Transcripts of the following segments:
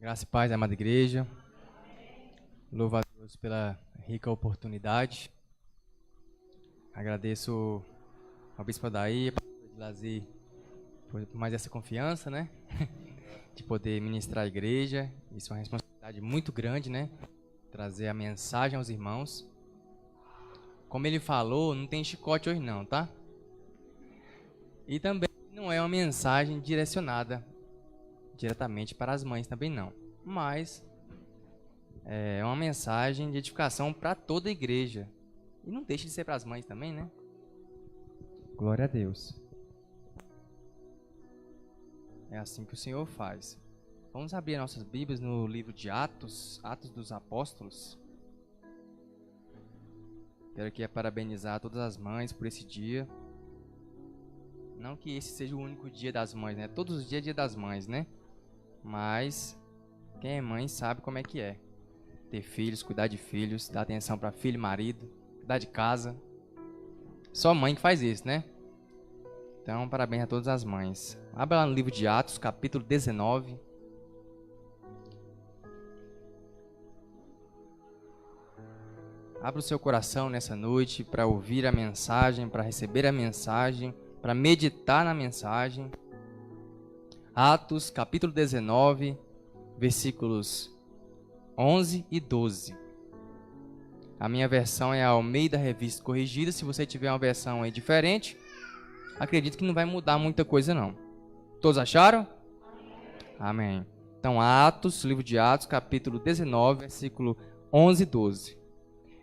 Graça e paz, amada igreja. Louvo a Deus pela rica oportunidade. Agradeço ao Bispo Adair, ao Pastor de Lazer, por mais essa confiança, né? De poder ministrar a igreja. Isso é uma responsabilidade muito grande, né? Trazer a mensagem aos irmãos. Como ele falou, não tem chicote hoje não, tá? E também não é uma mensagem direcionada diretamente para as mães também não. Mas é uma mensagem de edificação para toda a igreja. E não deixa de ser para as mães também, né? Glória a Deus. É assim que o Senhor faz. Vamos abrir nossas Bíblias no livro de Atos, Atos dos Apóstolos. Quero aqui parabenizar todas as mães por esse dia. Não que esse seja o único dia das mães, né? Todos os dias é dia das mães, né? Mas quem é mãe sabe como é que é. Ter filhos, cuidar de filhos, dar atenção para filho e marido, cuidar de casa. Só mãe que faz isso, né? Então, parabéns a todas as mães. Abra lá no livro de Atos, capítulo 19. Abra o seu coração nessa noite para ouvir a mensagem, para receber a mensagem, para meditar na mensagem. Atos, capítulo 19, versículos 11 e 12. A minha versão é a Almeida Revista Corrigida. Se você tiver uma versão aí diferente, acredito que não vai mudar muita coisa não. Todos acharam? Amém. Então, Atos, livro de Atos, capítulo 19, versículo 11 e 12.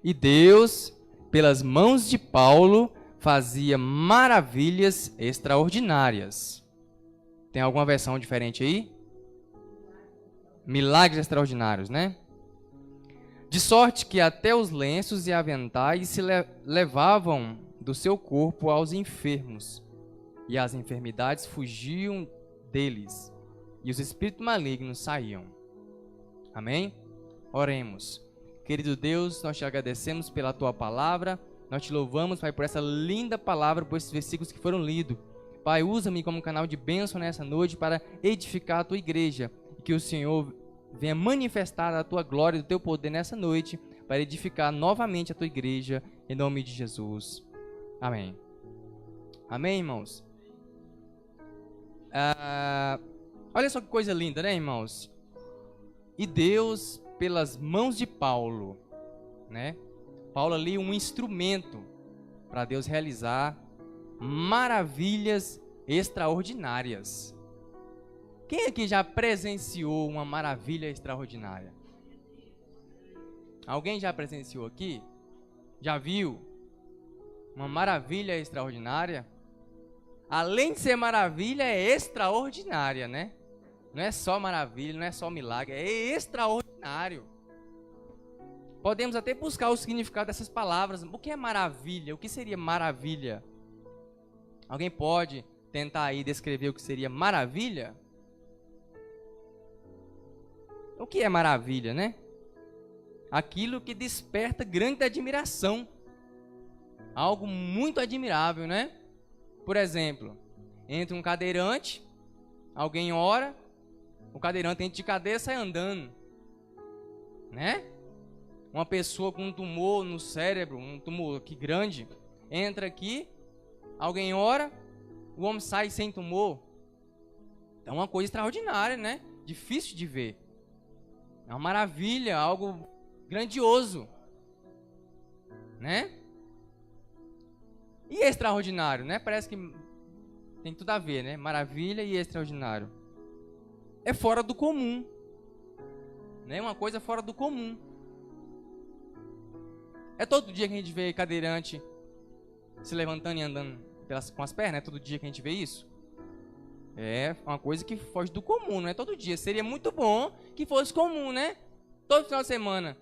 E Deus, pelas mãos de Paulo, fazia maravilhas extraordinárias. Tem alguma versão diferente aí? Milagres extraordinários, né? De sorte que até os lenços e aventais se levavam do seu corpo aos enfermos, e as enfermidades fugiam deles, e os espíritos malignos saíam. Amém? Oremos. Querido Deus, nós te agradecemos pela tua palavra, nós te louvamos, Pai, por essa linda palavra, por esses versículos que foram lidos. Pai, usa-me como canal de bênção nessa noite para edificar a tua igreja. E que o Senhor venha manifestar a tua glória e o teu poder nessa noite para edificar novamente a tua igreja, em nome de Jesus. Amém. Amém, irmãos? Olha só que coisa linda, né, irmãos? E Deus, pelas mãos de Paulo, né? Paulo ali um instrumento para Deus realizar maravilhas extraordinárias. Quem aqui já presenciou uma maravilha extraordinária? Alguém já presenciou aqui? Já viu uma maravilha extraordinária? Além de ser maravilha, é extraordinária, né? Não é só maravilha, não é só milagre, é extraordinário. Podemos até buscar o significado dessas palavras. O que é maravilha? O que seria maravilha? Alguém pode tentar aí descrever o que seria maravilha? O que é maravilha, né? Aquilo que desperta grande admiração. Algo muito admirável, né? Por exemplo, entra um cadeirante, alguém ora, o cadeirante entra de cadeira e sai andando, né? Uma pessoa com um tumor no cérebro, um tumor aqui grande, entra aqui, alguém ora, o homem sai sem tumor. É uma coisa extraordinária, né? Difícil de ver. É uma maravilha, algo grandioso, né? E extraordinário, né? Parece que tem tudo a ver, né? Maravilha e extraordinário. É fora do comum, né? Uma coisa fora do comum. É todo dia que a gente vê cadeirante se levantando e andando com as pernas, é todo dia que a gente vê isso? É uma coisa que foge do comum, não é todo dia. Seria muito bom que fosse comum, né? Todo final de semana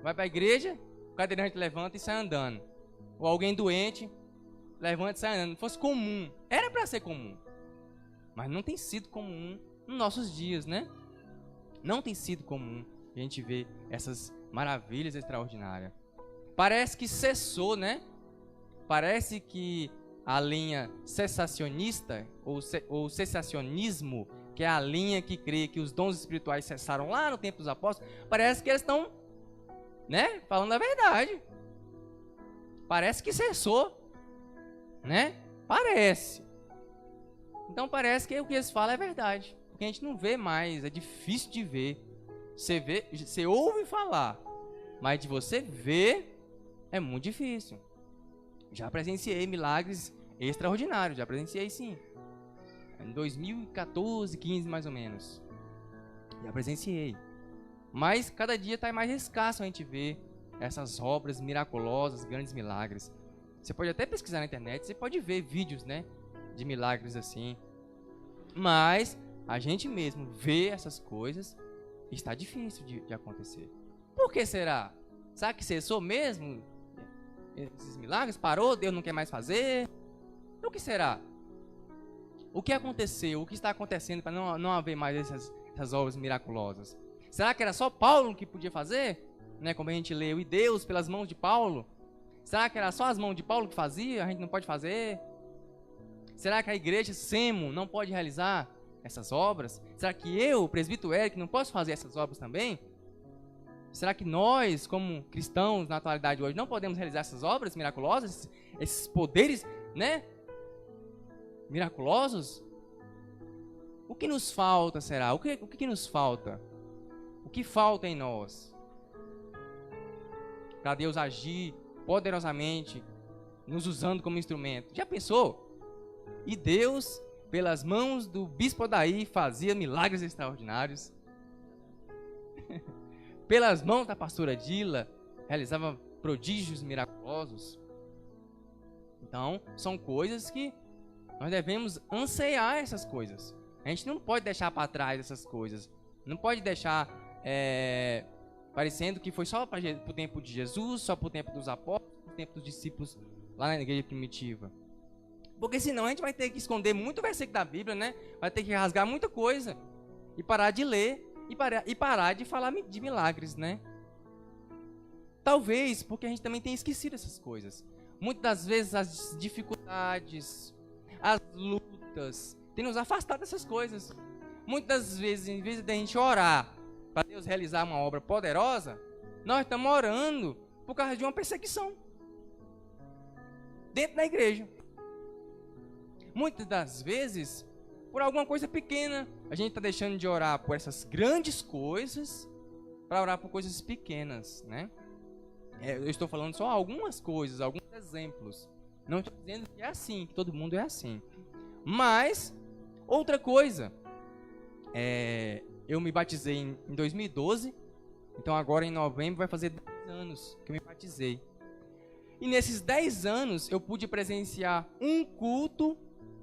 vai para a igreja, o cadeirante levanta e sai andando. Ou alguém doente, levanta e sai andando. Fosse comum. Era para ser comum. Mas não tem sido comum nos nossos dias, né? Não tem sido comum a gente ver essas maravilhas extraordinárias. Parece que cessou, né? Parece que a linha cessacionista ou cessacionismo, que é a linha que crê que os dons espirituais cessaram lá no tempo dos apóstolos, parece que eles estão, né, falando a verdade. Parece que cessou, né? Parece. Então parece que o que eles falam é verdade, porque a gente não vê mais, é difícil de ver. Você ouve falar, mas de você ver é muito difícil. Já presenciei milagres extraordinários, já presenciei sim. Em 2014, 15 mais ou menos. Já presenciei. Mas cada dia está mais escasso a gente ver essas obras miraculosas, grandes milagres. Você pode até pesquisar na internet, você pode ver vídeos, né, de milagres assim. Mas a gente mesmo vê essas coisas, está difícil de acontecer. Por que será? Será que cessou mesmo esses milagres? Parou? Deus não quer mais fazer? O que será? O que aconteceu? O que está acontecendo para não haver mais essas obras miraculosas? Será que era só Paulo que podia fazer? Né, como a gente leu, e Deus pelas mãos de Paulo? Será que era só as mãos de Paulo que fazia? A gente não pode fazer? Será que a igreja SEMO não pode realizar essas obras? Será que eu, o presbítero Eric, não posso fazer essas obras também? Será que nós, como cristãos na atualidade hoje, não podemos realizar essas obras miraculosas? Esses poderes, né, miraculosos? O que nos falta, será? O que nos falta? O que falta em nós? Para Deus agir poderosamente, nos usando como instrumento. Já pensou? E Deus, pelas mãos do bispo Odair, fazia milagres extraordinários. Pelas mãos da pastora Dila, realizava prodígios miraculosos. Então, são coisas que nós devemos anseiar essas coisas. A gente não pode deixar para trás essas coisas. Não pode deixar parecendo que foi só para o tempo de Jesus, só para o tempo dos apóstolos, para o tempo dos discípulos lá na igreja primitiva. Porque senão a gente vai ter que esconder muito versículo da Bíblia, né? Vai ter que rasgar muita coisa e parar de ler e parar de falar de milagres, né? Talvez porque a gente também tenha esquecido essas coisas. Muitas das vezes as dificuldades, as lutas, têm nos afastado dessas coisas. Muitas das vezes, em vez de a gente orar para Deus realizar uma obra poderosa, nós estamos orando por causa de uma perseguição dentro da igreja. Muitas das vezes, por alguma coisa pequena, a gente está deixando de orar por essas grandes coisas para orar por coisas pequenas, né? Eu estou falando só algumas coisas, alguns exemplos. Não estou dizendo que é assim, que todo mundo é assim. Mas, outra coisa, eu me batizei em 2012, então agora em novembro vai fazer 10 anos que eu me batizei. E nesses 10 anos eu pude presenciar um culto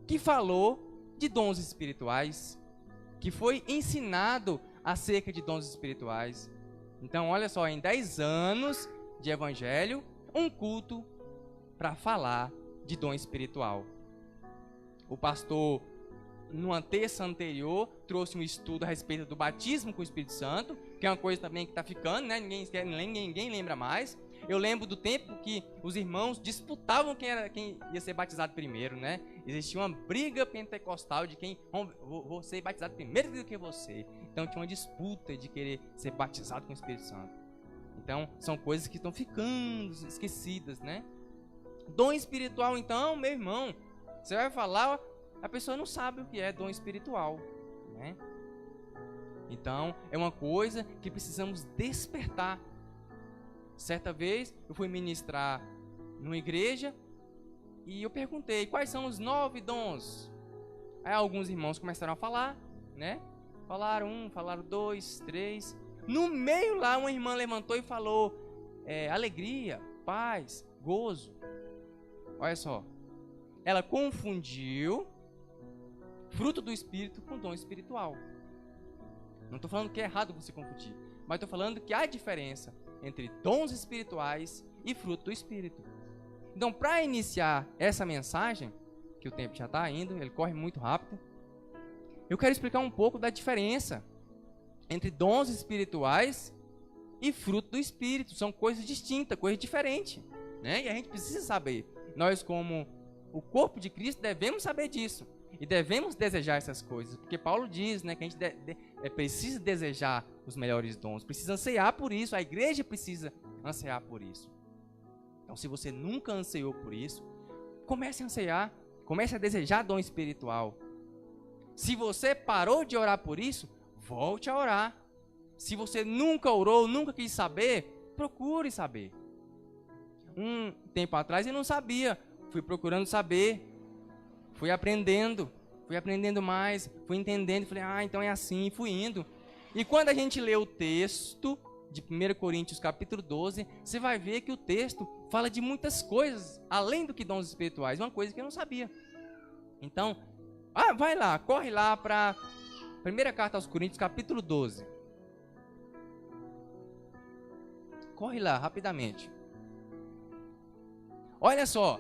que falou de dons espirituais, que foi ensinado acerca de dons espirituais. Então olha só, em 10 anos de evangelho, um culto para falar de dom espiritual. O pastor, numa terça anterior, trouxe um estudo a respeito do batismo com o Espírito Santo, que é uma coisa também que está ficando, né? Ninguém lembra mais. Eu lembro do tempo que os irmãos disputavam quem ia ser batizado primeiro, né? Existia uma briga pentecostal de quem vou ser batizado primeiro do que você. Então tinha uma disputa de querer ser batizado com o Espírito Santo. Então são coisas que estão ficando esquecidas, né? Dom espiritual, então, meu irmão, você vai falar, a pessoa não sabe o que é dom espiritual, né? Então é uma coisa que precisamos despertar. Certa vez eu fui ministrar numa igreja e eu perguntei quais são os 9 dons. Aí alguns irmãos começaram a falar, né? Falaram 1, falaram 2, 3. No meio lá uma irmã levantou e falou alegria, paz, gozo. Olha só, ela confundiu fruto do Espírito com dom espiritual. Não estou falando que é errado você confundir, mas estou falando que há diferença entre dons espirituais e fruto do Espírito. Então, para iniciar essa mensagem, que o tempo já está indo, ele corre muito rápido, eu quero explicar um pouco da diferença entre dons espirituais e fruto do Espírito. São coisas distintas, coisas diferentes, né? E a gente precisa saber. Nós, como o corpo de Cristo, devemos saber disso. E devemos desejar essas coisas. Porque Paulo diz, né, que a gente precisa desejar os melhores dons. Precisa ansiar por isso. A igreja precisa ansiar por isso. Então, se você nunca ansiou por isso, comece a ansiar. Comece a desejar dom espiritual. Se você parou de orar por isso, volte a orar. Se você nunca orou, nunca quis saber, procure saber. Um tempo atrás eu não sabia. Fui procurando saber. Fui aprendendo mais. Fui entendendo. Falei, então é assim. Fui indo. E quando a gente lê o texto de 1 Coríntios capítulo 12, você vai ver que o texto fala de muitas coisas, além do que dons espirituais. Uma coisa que eu não sabia. Então, vai lá, corre lá para a primeira carta aos Coríntios capítulo 12. Corre lá, rapidamente. Olha só.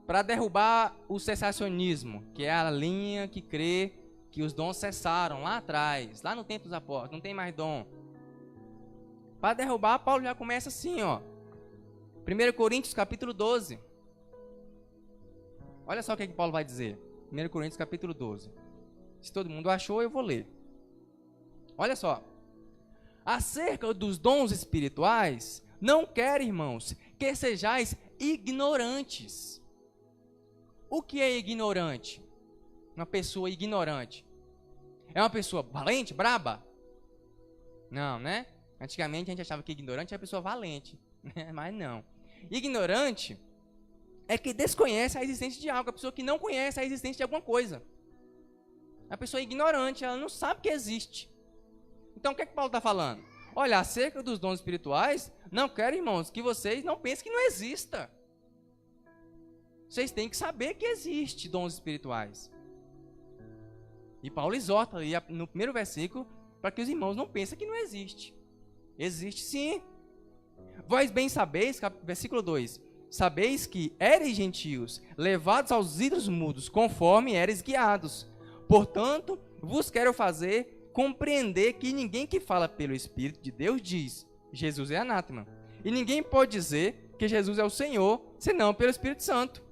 Para derrubar o cessacionismo, que é a linha que crê que os dons cessaram lá atrás, lá no tempo dos apóstolos, não tem mais dom. Para derrubar, Paulo já começa assim, ó. 1 Coríntios capítulo 12. Olha só o que Paulo vai dizer. 1 Coríntios capítulo 12. Se todo mundo achou, eu vou ler. Olha só. Acerca dos dons espirituais, não quero, irmãos, que sejais ignorantes. O que é ignorante? Uma pessoa ignorante. É uma pessoa valente, braba? Não, né? Antigamente a gente achava que ignorante era pessoa valente, né? Mas não. Ignorante é que desconhece a existência de algo, a pessoa que não conhece a existência de alguma coisa. A pessoa ignorante, ela não sabe que existe. Então o que é que Paulo está falando? Olha, acerca dos dons espirituais, não quero, irmãos, que vocês não pensem que não exista. Vocês têm que saber que existe dons espirituais. E Paulo exorta ali no primeiro versículo para que os irmãos não pensem que não existe. Existe sim. Vós bem sabeis, versículo 2, sabeis que éreis gentios, levados aos ídolos mudos, conforme éreis guiados. Portanto, vos quero fazer compreender que ninguém que fala pelo Espírito de Deus diz, Jesus é anátema. E ninguém pode dizer que Jesus é o Senhor, senão pelo Espírito Santo.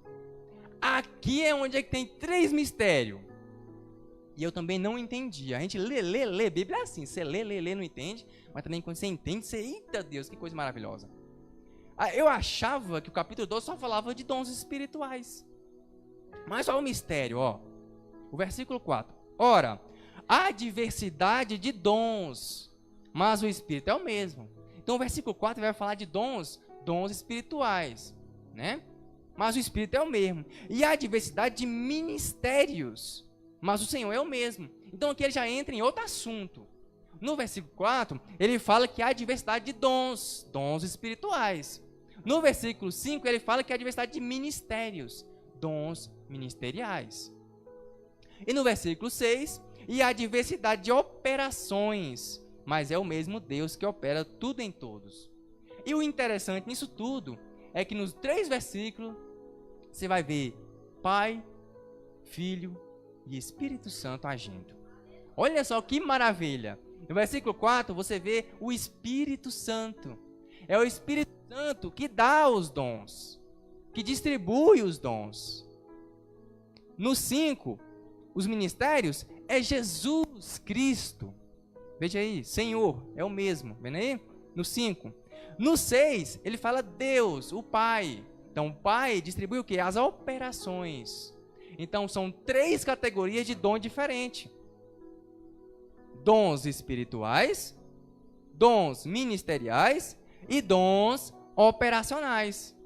Aqui é onde é que tem 3 mistérios. E eu também não entendi. A gente lê, Bíblia é assim. Você lê, não entende. Mas também quando você entende, você, eita Deus, que coisa maravilhosa. Eu achava que o capítulo 12 só falava de dons espirituais. Mas olha o mistério, ó. O versículo 4. Ora, há diversidade de dons, mas o Espírito é o mesmo. Então o versículo 4 vai falar de dons espirituais, né? Mas o Espírito é o mesmo. E há diversidade de ministérios, mas o Senhor é o mesmo. Então aqui ele já entra em outro assunto. No versículo 4, ele fala que há diversidade de dons espirituais. No versículo 5, ele fala que há diversidade de ministérios, dons ministeriais. E no versículo 6, e há diversidade de operações, mas é o mesmo Deus que opera tudo em todos. E o interessante nisso tudo é que nos 3 versículos você vai ver Pai, Filho e Espírito Santo agindo. Olha só que maravilha. No versículo 4 você vê o Espírito Santo. É o Espírito Santo que dá os dons, que distribui os dons. No 5, os ministérios é Jesus Cristo. Veja aí, Senhor, é o mesmo. Vendo aí? No 5. No 6, ele fala Deus, o Pai. Então, o Pai distribui o quê? As operações. Então, são 3 categorias de dom diferente. Dons espirituais, dons ministeriais e dons operacionais.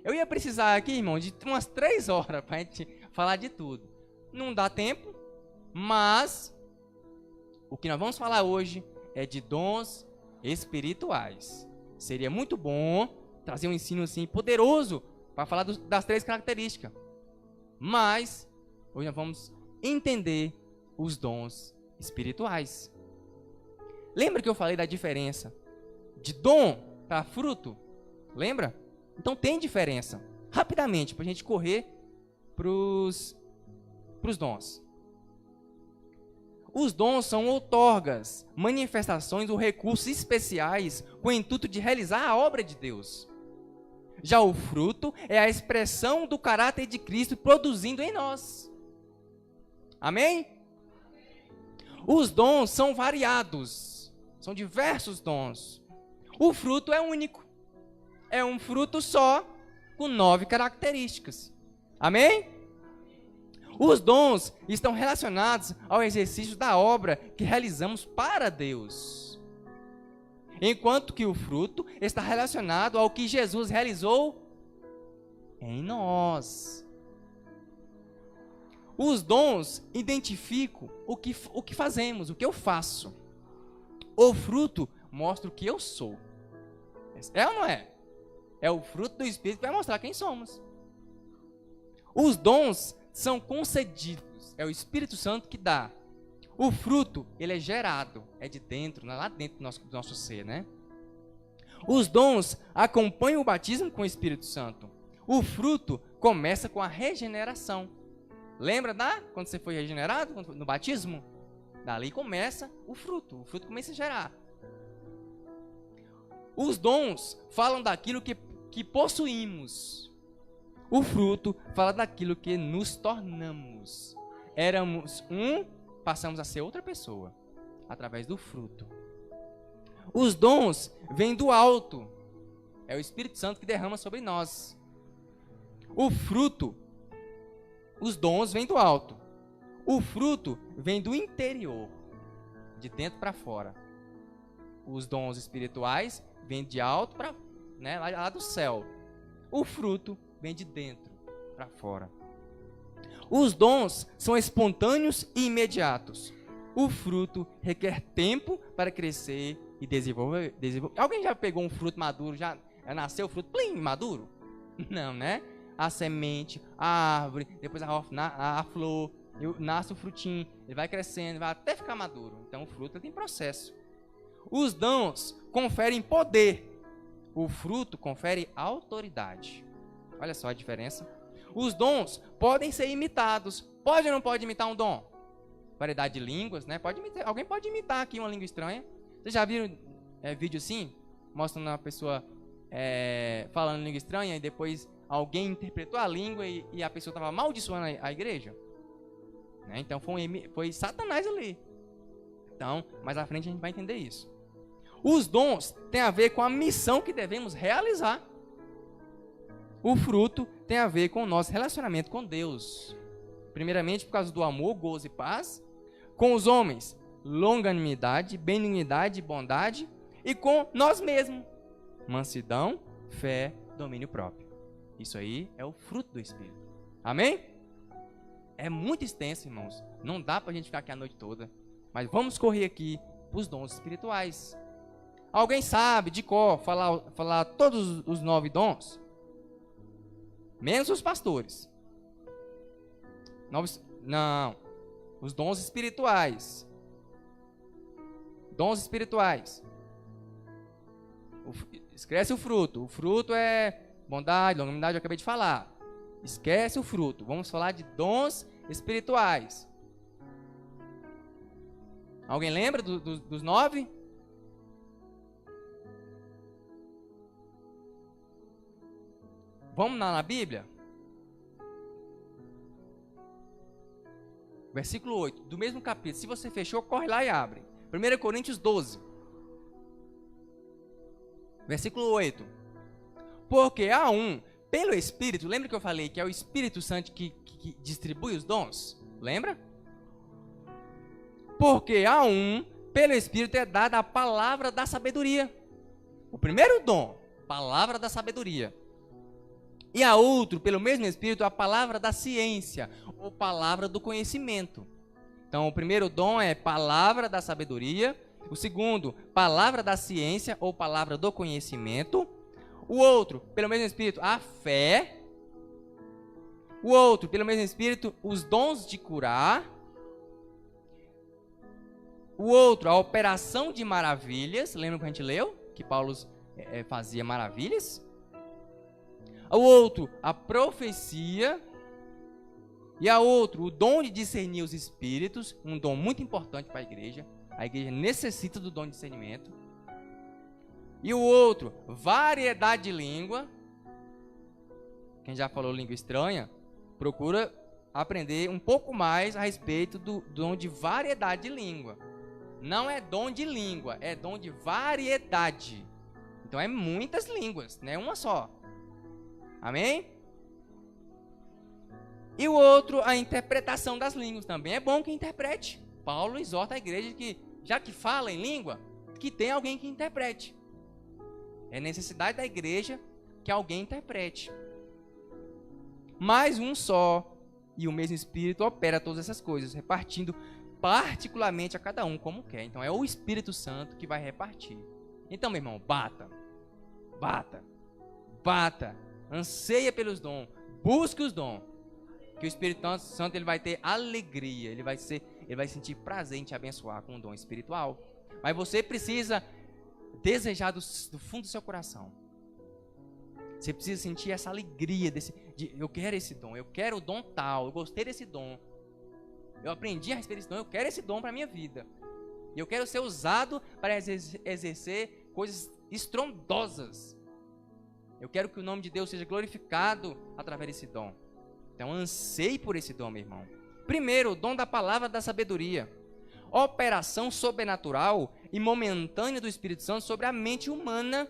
Eu ia precisar aqui, irmão, de umas 3 horas para a gente falar de tudo. Não dá tempo, mas o que nós vamos falar hoje é de dons espirituais. Seria muito bom trazer um ensino assim poderoso para falar das 3 características. Mas hoje nós vamos entender os dons espirituais. Lembra que eu falei da diferença de dom para fruto? Lembra? Então tem diferença. Rapidamente, para a gente correr para os dons. Os dons são outorgas, manifestações ou recursos especiais com o intuito de realizar a obra de Deus. Já o fruto é a expressão do caráter de Cristo produzindo em nós. Amém? Os dons são variados, são diversos dons. O fruto é único, é um fruto só, com 9 características. Amém? Os dons estão relacionados ao exercício da obra que realizamos para Deus, enquanto que o fruto está relacionado ao que Jesus realizou em nós. Os dons identificam o que fazemos, o que eu faço. O fruto mostra o que eu sou. É ou não é? É o fruto do Espírito que vai mostrar quem somos. Os dons são concedidos. É o Espírito Santo que dá. O fruto, ele é gerado. É de dentro, lá dentro do nosso ser, né? Os dons acompanham o batismo com o Espírito Santo. O fruto começa com a regeneração. Lembra quando você foi regenerado no batismo? Dali começa o fruto começa a gerar. Os dons falam daquilo que possuímos. O fruto fala daquilo que nos tornamos. Éramos passamos a ser outra pessoa, através do fruto. Os dons vêm do alto. É o Espírito Santo que derrama sobre nós. O fruto, os dons vêm do alto. O fruto vem do interior, de dentro para fora. Os dons espirituais vêm de alto para, lá do céu. O fruto vem de dentro para fora. Os dons são espontâneos e imediatos. O fruto requer tempo para crescer e desenvolver. Alguém já pegou um fruto maduro, já nasceu o fruto plim, maduro? Não, né? A semente, a árvore, depois a flor, nasce o frutinho, ele vai crescendo, vai até ficar maduro. Então o fruto tem processo. Os dons conferem poder. O fruto confere autoridade. Olha só a diferença. Os dons podem ser imitados. Pode ou não pode imitar um dom? Variedade de línguas, né? Alguém pode imitar aqui uma língua estranha. Vocês já viram vídeo assim? Mostrando uma pessoa falando língua estranha e depois alguém interpretou a língua e a pessoa estava amaldiçoando a igreja? Né? Então foi Satanás ali. Então, mais à frente a gente vai entender isso. Os dons têm a ver com a missão que devemos realizar. O fruto tem a ver com o nosso relacionamento com Deus. Primeiramente, por causa do amor, gozo e paz. Com os homens, longanimidade, benignidade e bondade. E com nós mesmos, mansidão, fé, domínio próprio. Isso aí é o fruto do Espírito. Amém? É muito extenso, irmãos. Não dá pra gente ficar aqui a noite toda. Mas vamos correr aqui os dons espirituais. Alguém sabe de cor falar todos os 9 dons? Menos os pastores. Não. Os dons espirituais. Dons espirituais. Esquece o fruto. O fruto é bondade, longanimidade, eu acabei de falar. Esquece o fruto. Vamos falar de dons espirituais. Alguém lembra dos 9? Vamos lá na Bíblia? Versículo 8, do mesmo capítulo. Se você fechou, corre lá e abre. 1 Coríntios 12. Versículo 8. Porque há pelo Espírito, lembra que eu falei que é o Espírito Santo que distribui os dons? Lembra? Porque há pelo Espírito é dada a palavra da sabedoria. O primeiro dom, palavra da sabedoria. E a outro, pelo mesmo Espírito, a palavra da ciência, ou palavra do conhecimento. Então, o primeiro dom é palavra da sabedoria. O segundo, palavra da ciência, ou palavra do conhecimento. O outro, pelo mesmo Espírito, a fé. O outro, pelo mesmo Espírito, os dons de curar. O outro, a operação de maravilhas. Lembra que a gente leu? Que Paulo fazia maravilhas. O outro, a profecia. E a outro, o dom de discernir os espíritos. Um dom muito importante para a igreja. A igreja necessita do dom de discernimento. E o outro, variedade de língua. quem já falou língua estranha, procura aprender um pouco mais a respeito do dom de variedade de língua. Não é dom de língua, é dom de variedade. Então é muitas línguas, não é uma só. Amém? E o outro, a interpretação das línguas. Também é bom que interprete. Paulo exorta a igreja que, já que fala em língua, que tem alguém que interprete. É necessidade da igreja que alguém interprete. Mas um só e o mesmo Espírito opera todas essas coisas, repartindo particularmente a cada um como quer. Então é o Espírito Santo que vai repartir. Então, meu irmão, bata, anseia pelos dons, busque os dons, que o Espírito Santo ele vai ter alegria, ele vai sentir prazer em te abençoar com um dom espiritual. Mas você precisa desejar do fundo do seu coração. Você precisa sentir essa alegria eu quero esse dom, eu quero o dom tal, eu gostei desse dom. Eu aprendi a respeito desse dom, eu quero esse dom para a minha vida. E eu quero ser usado para exercer coisas estrondosas. Eu quero que o nome de Deus seja glorificado através desse dom. Então anseie por esse dom, meu irmão. Primeiro, o dom da palavra da sabedoria. Operação sobrenatural e momentânea do Espírito Santo sobre a mente humana,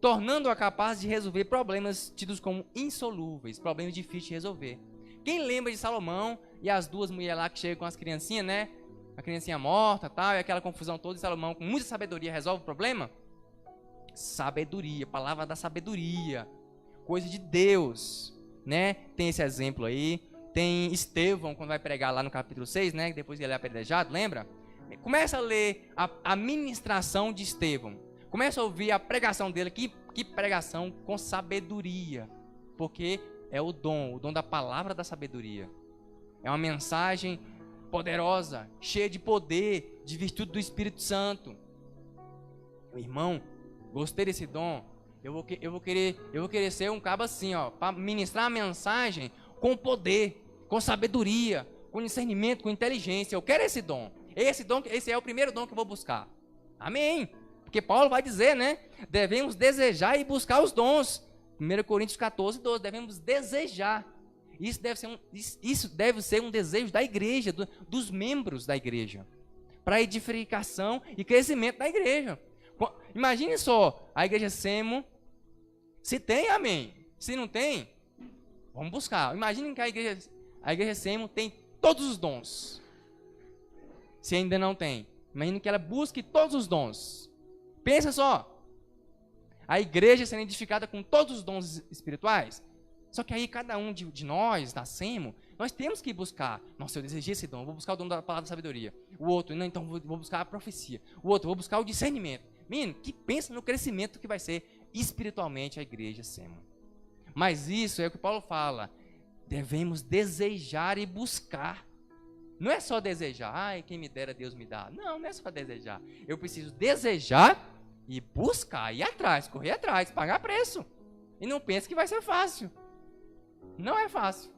tornando-a capaz de resolver problemas tidos como insolúveis, problemas difíceis de resolver. Quem lembra de Salomão e as duas mulheres lá que chegam com as criancinhas, né? A criancinha morta, tal, e aquela confusão toda, e Salomão com muita sabedoria resolve o problema? Sabedoria, palavra da sabedoria, coisa de Deus, né? Tem esse exemplo aí. Tem Estevão, quando vai pregar lá no capítulo 6, né? Depois que ele é apedrejado, lembra? Começa a ler a ministração de Estevão. Começa a ouvir a pregação dele. Que pregação com sabedoria. Porque é o dom da palavra da sabedoria. É uma mensagem poderosa, cheia de poder, de virtude do Espírito Santo. Meu irmão, gostei desse dom. Eu vou querer ser um cabo assim, ó, para ministrar a mensagem com poder, com sabedoria, com discernimento, com inteligência. Eu quero esse dom. Esse é o primeiro dom que eu vou buscar. Amém. Porque Paulo vai dizer, né? Devemos desejar e buscar os dons. 1 Coríntios 14, 12. Devemos desejar. Isso deve ser um desejo da igreja, dos membros da igreja. Para edificação e crescimento da igreja. Imagine só, a igreja Semo, se tem, amém. Se não tem, vamos buscar. Imagine que a igreja Semo tem todos os dons. Se ainda não tem, imagine que ela busque todos os dons. Pensa só, a igreja sendo edificada com todos os dons espirituais. Só que aí cada um de nós, da Semo, nós temos que buscar. Nossa, eu desejei esse dom, vou buscar o dom da palavra da sabedoria. O outro, não, então vou buscar a profecia. O outro, vou buscar o discernimento. Menino, que pensa no crescimento que vai ser espiritualmente a igreja Semo. Mas isso é o que Paulo fala. Devemos desejar e buscar. Não é só desejar. Ai, quem me dera, Deus me dá. Não é só desejar. Eu preciso desejar e buscar, ir atrás, correr atrás, pagar preço. E não pense que vai ser fácil. Não é fácil.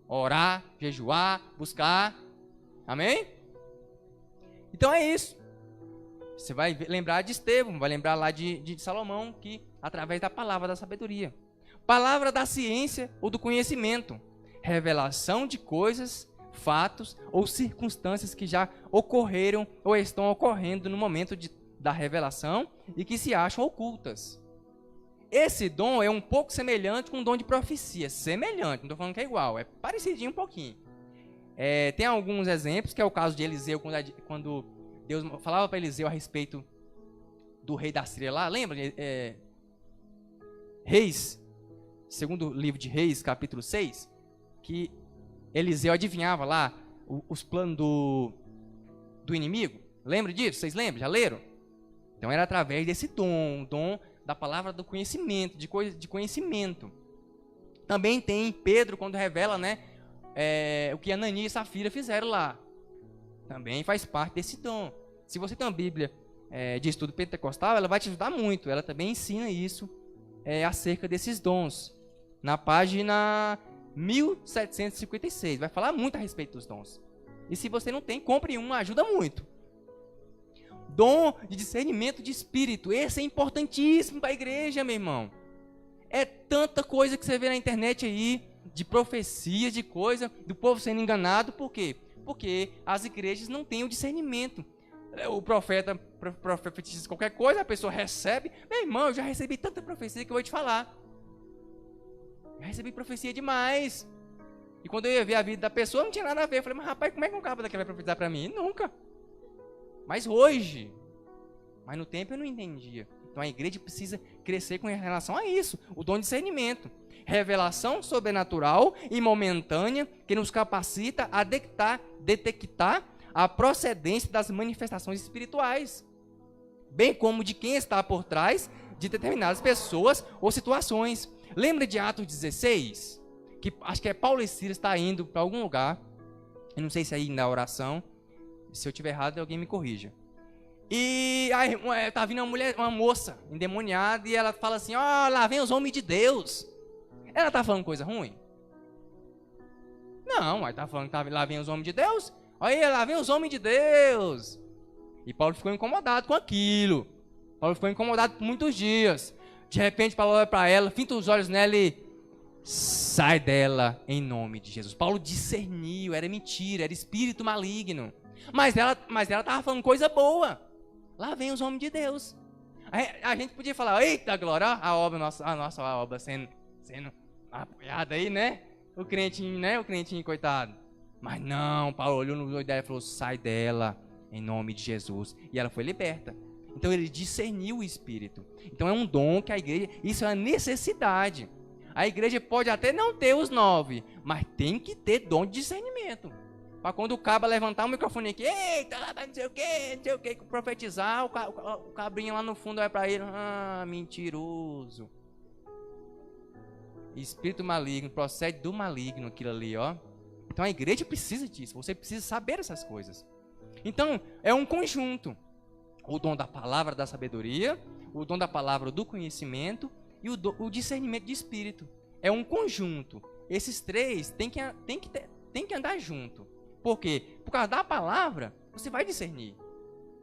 Orar, jejuar, buscar. Amém? Então é isso. Você vai lembrar de Estevão, vai lembrar lá de Salomão, que através da palavra da sabedoria. Palavra da ciência ou do conhecimento. Revelação de coisas, fatos ou circunstâncias que já ocorreram ou estão ocorrendo no momento da revelação e que se acham ocultas. Esse dom é um pouco semelhante com o dom de profecia. Semelhante, não estou falando que é igual, é parecidinho um pouquinho. Tem alguns exemplos, que é o caso de Eliseu, quando Deus falava para Eliseu a respeito do rei da Síria lá, lembra? Reis, segundo livro de Reis, capítulo 6, que Eliseu adivinhava lá os planos do inimigo. Lembra disso? Vocês lembram? Já leram? Então era através desse dom da palavra do conhecimento, de conhecimento. Também tem Pedro, quando revela, né, o que Ananias e Safira fizeram lá. Também faz parte desse dom. Se você tem uma Bíblia de estudo pentecostal, ela vai te ajudar muito. Ela também ensina isso acerca desses dons. Na página 1756. Vai falar muito a respeito dos dons. E se você não tem, compre um, ajuda muito. Dom de discernimento de espírito. Esse é importantíssimo para a igreja, meu irmão. É tanta coisa que você vê na internet aí, de profecias, de coisa, do povo sendo enganado. Por quê? Porque as igrejas não têm o discernimento. O profeta profetiza qualquer coisa, a pessoa recebe. Meu irmão, eu já recebi tanta profecia que eu vou te falar. Já recebi profecia demais. E quando eu ia ver a vida da pessoa, não tinha nada a ver. Eu falei, mas rapaz, como é que um cara daquele vai profetizar para mim? Nunca. Mas hoje. Mas no tempo eu não entendia. Então a igreja precisa crescer com relação a isso. O dom de discernimento. Revelação sobrenatural e momentânea que nos capacita a detectar a procedência das manifestações espirituais. Bem como de quem está por trás de determinadas pessoas ou situações. Lembra de Atos 16? Que acho que é Paulo e Silas está indo para algum lugar. Eu não sei se é aí na oração. Se eu estiver errado, alguém me corrija. E aí tá vindo uma moça endemoniada e ela fala assim, ó, lá vem os homens de Deus. Ela tá falando coisa ruim? Não, aí tá falando que lá vem os homens de Deus. Olha, lá vem os homens de Deus. E Paulo ficou incomodado com aquilo. Paulo ficou incomodado por muitos dias. De repente Paulo olha para ela, finta os olhos nela e sai dela em nome de Jesus. Paulo discerniu, era mentira, era espírito maligno. Mas ela tava falando coisa boa. Lá vem os homens de Deus. A gente podia falar, eita glória, a nossa obra sendo apoiada aí, né? O crentinho, coitado. Mas não, Paulo olhou no olho dela e falou, sai dela, em nome de Jesus. E ela foi liberta. Então ele discerniu o Espírito. Então é um dom que a igreja, isso é uma necessidade. A igreja pode até não ter os 9, mas tem que ter dom de discernimento. Para quando o cabo levantar o microfone aqui, eita, não sei o que, profetizar, o cabrinho lá no fundo vai para ele, mentiroso. Espírito maligno, procede do maligno aquilo ali, ó. Então a igreja precisa disso, você precisa saber essas coisas. Então é um conjunto. O dom da palavra da sabedoria, o dom da palavra do conhecimento e o discernimento de espírito. É um conjunto. Esses três tem que andar junto. Por quê? Por causa da palavra, você vai discernir.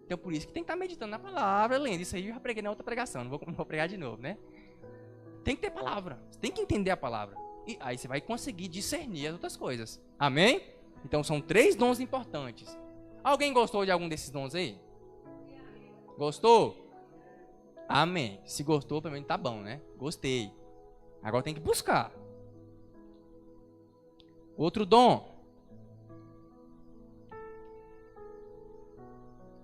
Então por isso que tem que estar meditando na palavra, lendo. Isso aí eu já preguei na outra pregação, não vou pregar de novo, né? Tem que ter palavra, você tem que entender a palavra. E aí você vai conseguir discernir as outras coisas. Amém? Então são 3 dons importantes. Alguém gostou de algum desses dons aí? Gostou? Amém. Se gostou, pelo menos tá bom, né? Gostei. Agora tem que buscar. Outro dom.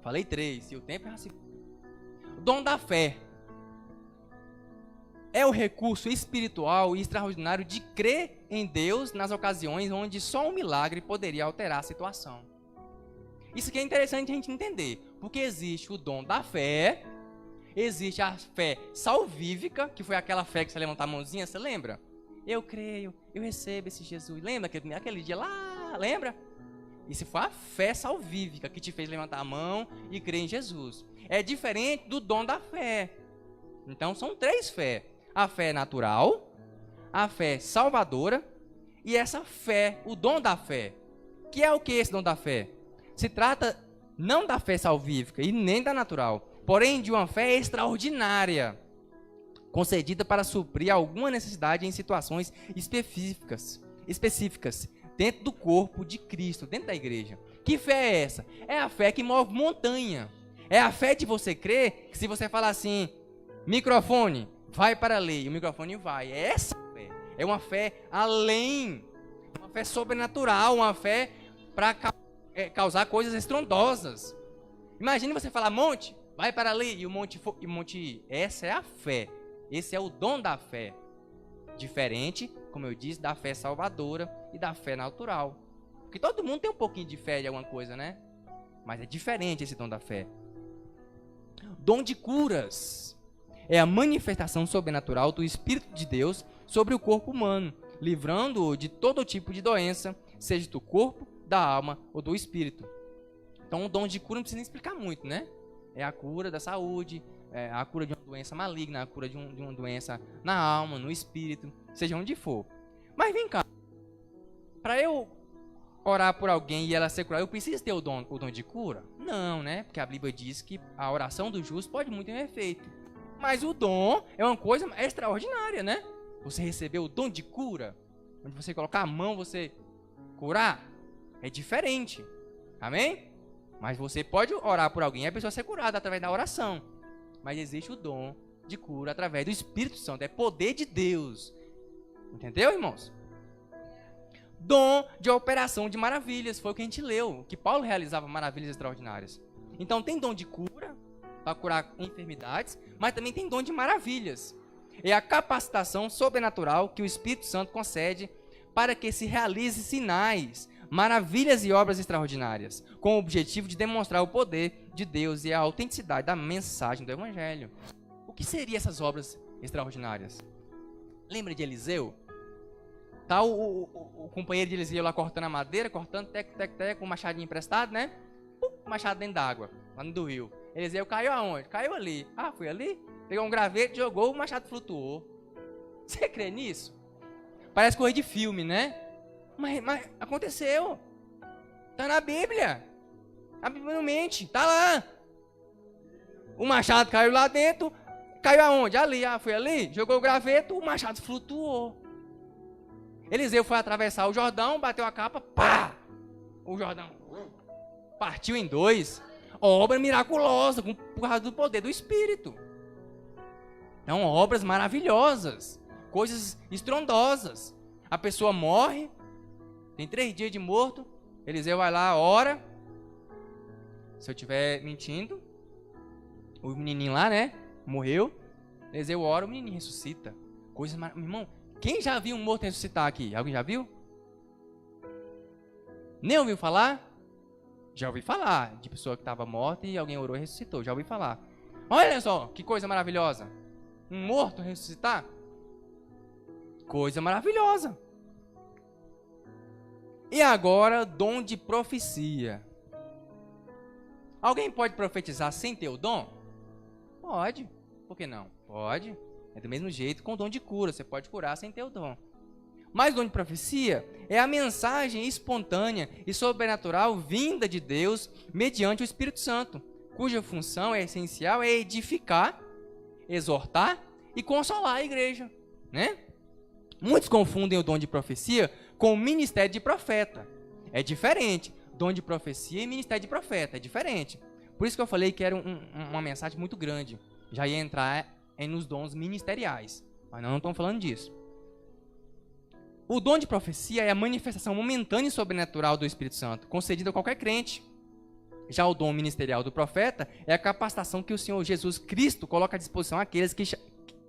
Falei 3, e o tempo é assim. O dom da fé. É o recurso espiritual e extraordinário de crer em Deus nas ocasiões onde só um milagre poderia alterar a situação. Isso aqui é interessante a gente entender, porque existe o dom da fé, existe a fé salvífica, que foi aquela fé que você levantou a mãozinha, você lembra? Eu creio, eu recebo esse Jesus. Lembra aquele dia lá, lembra? Isso foi a fé salvífica que te fez levantar a mão e crer em Jesus. É diferente do dom da fé. Então são 3 fés. A fé natural, a fé salvadora e essa fé, o dom da fé. Que é o que esse dom da fé? Se trata não da fé salvífica e nem da natural, porém de uma fé extraordinária, concedida para suprir alguma necessidade em situações específicas, dentro do corpo de Cristo, dentro da igreja. Que fé é essa? É a fé que move montanha. É a fé de você crer que se você falar assim, microfone, vai para ali, e o microfone vai. É essa fé. É uma fé além, uma fé sobrenatural, uma fé para causar coisas estrondosas. Imagine você falar, monte, vai para ali, e o monte, essa é a fé. Esse é o dom da fé. Diferente, como eu disse, da fé salvadora e da fé natural. Porque todo mundo tem um pouquinho de fé de alguma coisa, né? Mas é diferente esse dom da fé. Dom de curas. É a manifestação sobrenatural do Espírito de Deus sobre o corpo humano, livrando-o de todo tipo de doença, seja do corpo, da alma ou do espírito. Então o dom de cura não precisa nem explicar muito, né? É a cura da saúde, é a cura de uma doença maligna, a cura de uma doença na alma, no espírito, seja onde for. Mas vem cá, para eu orar por alguém e ela ser curada, eu preciso ter o dom de cura? Não, né? Porque a Bíblia diz que a oração do justo pode muito ter efeito. Mas o dom é uma coisa extraordinária, né? Você recebeu o dom de cura, onde você colocar a mão, você curar, é diferente. Amém? Mas você pode orar por alguém e a pessoa ser curada através da oração. Mas existe o dom de cura através do Espírito Santo. É poder de Deus. Entendeu, irmãos? Dom de operação de maravilhas. Foi o que a gente leu. Que Paulo realizava maravilhas extraordinárias. Então tem dom de cura, para curar enfermidades. Mas também tem dom de maravilhas. É a capacitação sobrenatural que o Espírito Santo concede para que se realize sinais, maravilhas e obras extraordinárias, com o objetivo de demonstrar o poder de Deus e a autenticidade da mensagem do Evangelho. O que seriam essas obras extraordinárias? Lembra de Eliseu? Tá o companheiro de Eliseu lá cortando a madeira, cortando, teco, com o machadinho emprestado, né? O machado dentro d'água, lá no rio. Eliseu caiu aonde? Caiu ali. Ah, foi ali? Pegou um graveto, jogou, o machado flutuou. Você crê nisso? Parece coisa de filme, né? Mas aconteceu. Tá na Bíblia. A Bíblia não mente. Tá lá. O machado caiu lá dentro. Caiu aonde? Ali. Ah, foi ali. Jogou o graveto, o machado flutuou. Eliseu foi atravessar o Jordão, bateu a capa, pá! O Jordão partiu em dois. Obra miraculosa, por causa do poder do Espírito. Então, obras maravilhosas. Coisas estrondosas. A pessoa morre. Tem 3 dias de morto. Eliseu vai lá, ora. Se eu estiver mentindo. O menininho lá, né? Morreu. Eliseu ora, o menininho ressuscita. Coisas maravilhosas. Irmão, quem já viu um morto ressuscitar aqui? Alguém já viu? Nem ouviu falar? Já ouvi falar. De pessoa que estava morta e alguém orou e ressuscitou. Já ouvi falar. Olha só, que coisa maravilhosa. Um morto ressuscitar? Coisa maravilhosa. E agora, dom de profecia. Alguém pode profetizar sem ter o dom? Pode. Por que não? Pode. É do mesmo jeito com o dom de cura. Você pode curar sem ter o dom. Mas o dom de profecia é a mensagem espontânea e sobrenatural vinda de Deus mediante o Espírito Santo, cuja função essencial é edificar, exortar e consolar a igreja, né? Muitos confundem o dom de profecia com o ministério de profeta. É diferente. Dom de profecia e ministério de profeta. É diferente. Por isso que eu falei que era uma mensagem muito grande. Já ia entrar nos dons ministeriais. Mas nós não estamos falando disso. O dom de profecia é a manifestação momentânea e sobrenatural do Espírito Santo, concedida a qualquer crente. Já o dom ministerial do profeta é a capacitação que o Senhor Jesus Cristo coloca à disposição àqueles que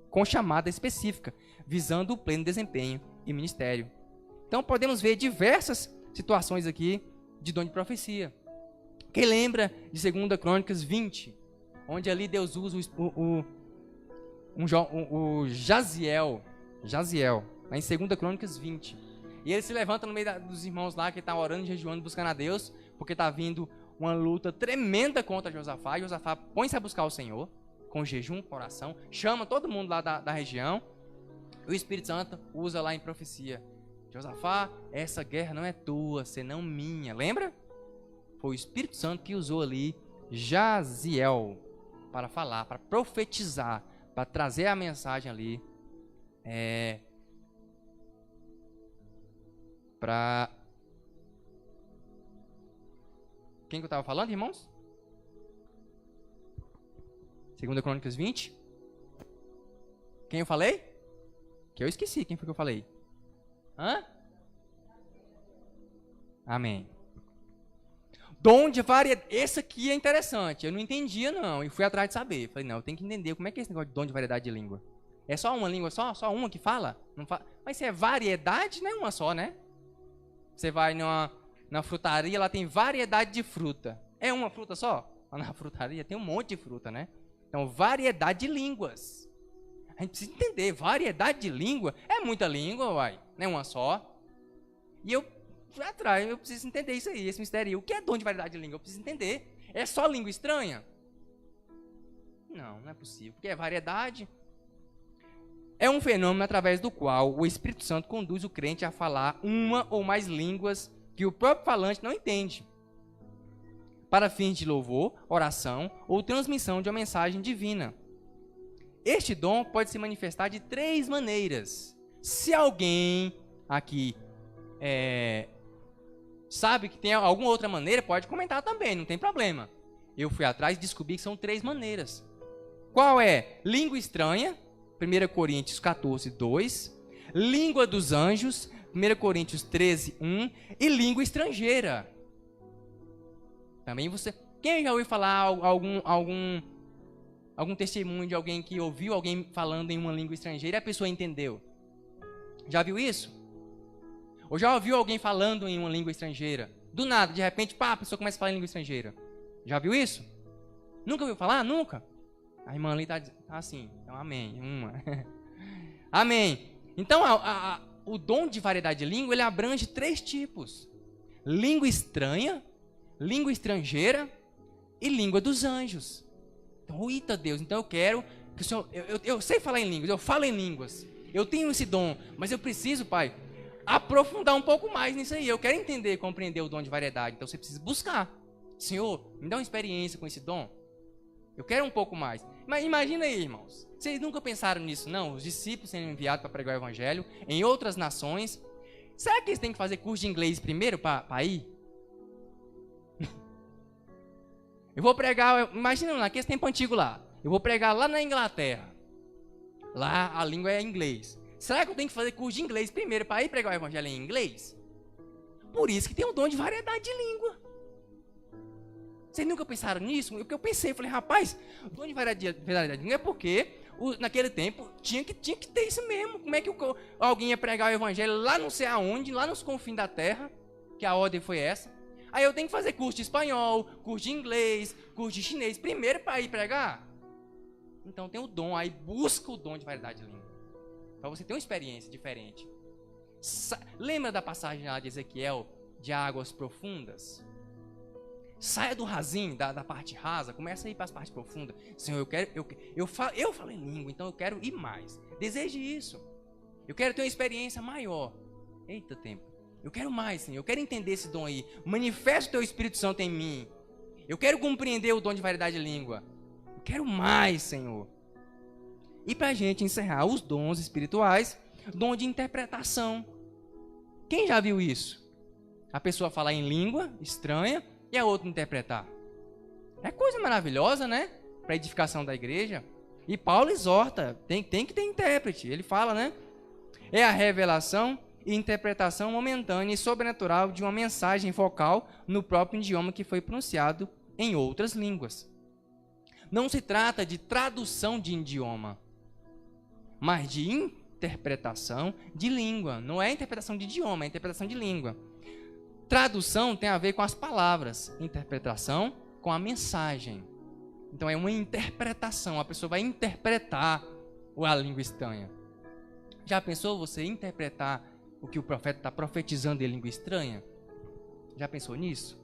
com chamada específica, visando o pleno desempenho e ministério. Então podemos ver diversas situações aqui de dom de profecia. Quem lembra de 2 Crônicas 20, onde ali Deus usa o Jaziel, lá em 2 Crônicas 20. E ele se levanta no meio dos irmãos lá que estão orando, jejuando, buscando a Deus, porque está vindo uma luta tremenda contra Josafá. E Josafá põe-se a buscar o Senhor, com jejum, com oração, chama todo mundo lá da região. O Espírito Santo usa lá em profecia. Josafá, essa guerra não é tua, senão minha. Lembra? Foi o Espírito Santo que usou ali Jaziel para falar, para profetizar, para trazer a mensagem ali. Para... Quem que eu estava falando, irmãos? 2 Crônicas 20. Quem eu falei? Que eu esqueci. Quem foi que eu falei? Hã? Amém. Dom de variedade. Esse aqui é interessante. Eu não entendia, não. E fui atrás de saber. Falei, não, eu tenho que entender como é que é esse negócio de dom de variedade de língua. É só uma língua só? Só uma que fala? Não fala? Mas se é variedade, não é uma só, né? Você vai na frutaria, lá tem variedade de fruta. É uma fruta só? Lá na frutaria tem um monte de fruta, né? Então, variedade de línguas. A gente precisa entender, variedade de língua é muita língua, uai, não é uma só. E eu fui atrás, eu preciso entender isso aí, esse mistério. O que é dom de variedade de língua? Eu preciso entender. É só língua estranha? Não, não é possível, porque é variedade. É um fenômeno através do qual o Espírito Santo conduz o crente a falar uma ou mais línguas que o próprio falante não entende, para fins de louvor, oração ou transmissão de uma mensagem divina. este dom pode se manifestar de 3 maneiras. Se alguém aqui sabe que tem alguma outra maneira, pode comentar também, não tem problema. Eu fui atrás e descobri que são 3 maneiras. Qual é? Língua estranha, 1 Coríntios 14, 2. Língua dos anjos, 1 Coríntios 13, 1. E língua estrangeira. Também você... Quem já ouviu falar algum testemunho de alguém que ouviu alguém falando em uma língua estrangeira e a pessoa entendeu? Já viu isso? Ou já ouviu alguém falando em uma língua estrangeira? Do nada, de repente, pá, a pessoa começa a falar em língua estrangeira. Já viu isso? Nunca ouviu falar? Nunca? A irmã ali está assim. Então, amém. Uma. Amém. Então, o dom de variedade de língua, ele abrange 3 tipos. Língua estranha, língua estrangeira e língua dos anjos. Então, eita Deus, então eu quero que o Senhor... Eu sei falar em línguas, eu falo em línguas. Eu tenho esse dom, mas eu preciso, Pai, aprofundar um pouco mais nisso aí. Eu quero entender e compreender o dom de variedade. Então, você precisa buscar. Senhor, me dá uma experiência com esse dom. Eu quero um pouco mais. Mas imagina aí, irmãos. Vocês nunca pensaram nisso, não? Os discípulos sendo enviados para pregar o evangelho em outras nações. Será que eles têm que fazer curso de inglês primeiro para ir? Eu vou pregar, imagina naquele tempo antigo lá. Eu vou pregar lá na Inglaterra. Lá a língua é inglês. Será que eu tenho que fazer curso de inglês primeiro para ir pregar o evangelho em inglês? Por isso que tem um dom de variedade de língua. Vocês nunca pensaram nisso? Porque eu pensei, falei, rapaz, o dom de variedade de língua é porque naquele tempo tinha que ter isso mesmo. Como é que alguém ia pregar o evangelho lá não sei aonde, lá nos confins da terra, que a ordem foi essa? Aí eu tenho que fazer curso de espanhol, curso de inglês, curso de chinês, primeiro para ir pregar? Então tem o dom, aí busca o dom de variedade de língua. Para você ter uma experiência diferente. Lembra da passagem lá de Ezequiel, de águas profundas? Saia do rasinho, da parte rasa, começa a ir para as partes profundas. Senhor, eu falo em língua, então eu quero ir mais. Deseje isso. Eu quero ter uma experiência maior. Eita tempo. Eu quero mais, Senhor. Eu quero entender esse dom aí. Manifesta o teu Espírito Santo em mim. Eu quero compreender o dom de variedade de língua. Eu quero mais, Senhor. E para a gente encerrar os dons espirituais, dom de interpretação. Quem já viu isso? A pessoa falar em língua estranha e a outra interpretar. É coisa maravilhosa, né? Para edificação da igreja. E Paulo exorta, tem que ter intérprete. Ele fala, né? É a revelação e interpretação momentânea e sobrenatural de uma mensagem focal no próprio idioma que foi pronunciado em outras línguas. Não se trata de tradução de idioma, mas de interpretação de língua. Não é interpretação de idioma, é interpretação de língua. Tradução tem a ver com as palavras, interpretação com a mensagem. Então é uma interpretação, a pessoa vai interpretar a língua estranha. Já pensou você interpretar o que o profeta está profetizando em língua estranha? Já pensou nisso?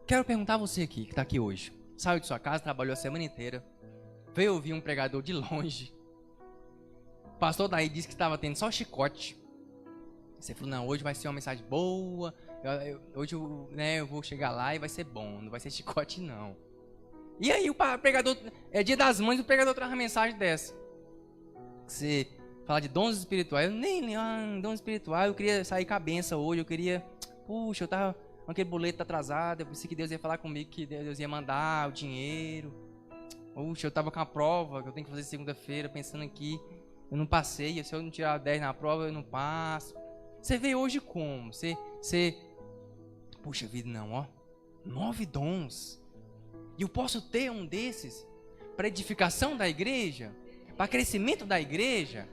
Quero perguntar a você aqui, que está aqui hoje. Saiu de sua casa, trabalhou a semana inteira, veio ouvir um pregador de longe. O pastor daí disse que estava tendo só chicote. Você falou, não, hoje vai ser uma mensagem boa, hoje eu vou chegar lá e vai ser bom, não vai ser chicote não. E aí o pregador, é dia das mães, o pregador traz uma mensagem dessa. Você fala de dons espirituais, dom espiritual, eu queria sair com a benção hoje, puxa, eu tava com aquele boleto atrasado, eu pensei que Deus ia falar comigo, que Deus ia mandar o dinheiro. Puxa, eu tava com a prova, que eu tenho que fazer segunda-feira, pensando aqui, eu não passei, se eu não tirar 10 na prova, eu não passo. Você vê hoje como? Puxa vida, não, ó, 9 dons. E eu posso ter um desses para edificação da igreja, para crescimento da igreja.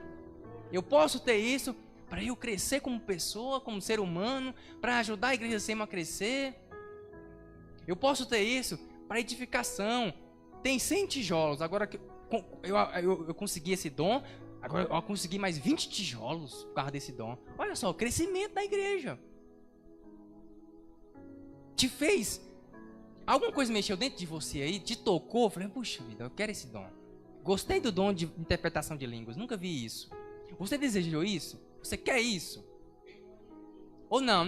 Eu posso ter isso para eu crescer como pessoa, como ser humano, para ajudar a igreja a crescer. Eu posso ter isso para edificação. Tem 100 tijolos, agora que eu consegui esse dom, agora eu consegui mais 20 tijolos por causa desse dom. Olha só, o crescimento da igreja. Te fez... Alguma coisa mexeu dentro de você aí, te tocou, falei, puxa vida, eu quero esse dom. Gostei do dom de interpretação de línguas, nunca vi isso. Você desejou isso? Você quer isso? Ou não,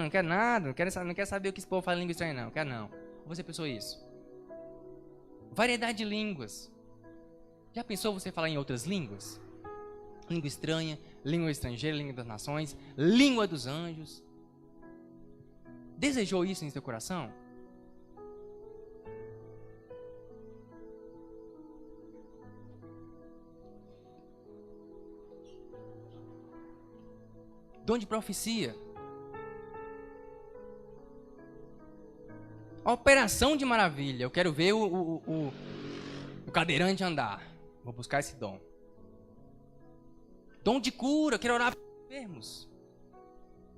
não quero nada, não quero saber o que esse povo fala em língua estranha, não, quero não. Ou você pensou isso? Variedade de línguas. Já pensou você falar em outras línguas? Língua estranha, língua estrangeira, língua das nações, língua dos anjos. Desejou isso em seu coração? Dom de profecia. Operação de maravilha. Eu quero ver o cadeirante andar. Vou buscar esse dom. Dom de cura. Eu quero orar pelos enfermos.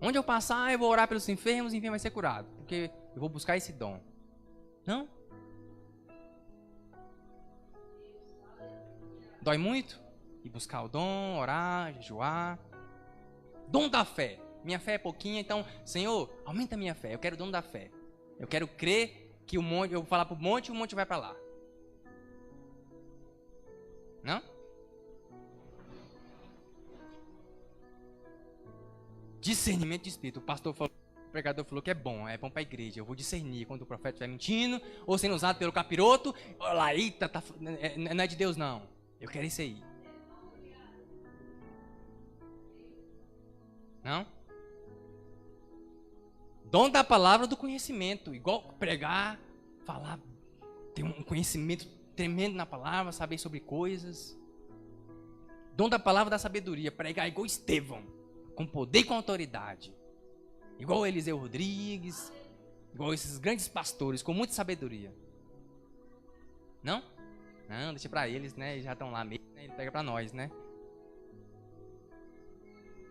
Onde eu passar, eu vou orar pelos enfermos e o enfermo vai ser curado. Porque eu vou buscar esse dom. Não? Dói muito? Ir buscar o dom, orar, jejuar. Dom da fé. Minha fé é pouquinha, então, Senhor, aumenta a minha fé. Eu quero o dom da fé. Eu quero crer que o monte, eu vou falar pro monte e o monte vai para lá. Não? Discernimento de espírito. O pregador falou que é bom para a igreja. Eu vou discernir quando o profeta estiver mentindo ou sendo usado pelo capiroto. Olha lá, eita, não é de Deus não. Eu quero isso aí. Não? Dom da palavra do conhecimento. Igual pregar, falar, ter um conhecimento tremendo na palavra, saber sobre coisas. Dom da palavra da sabedoria. Pregar igual Estevão, com poder e com autoridade. Igual Eliseu Rodrigues. Igual esses grandes pastores, com muita sabedoria. Não? Não, deixa pra eles, né? Eles já estão lá mesmo, né? Ele pega pra nós, né?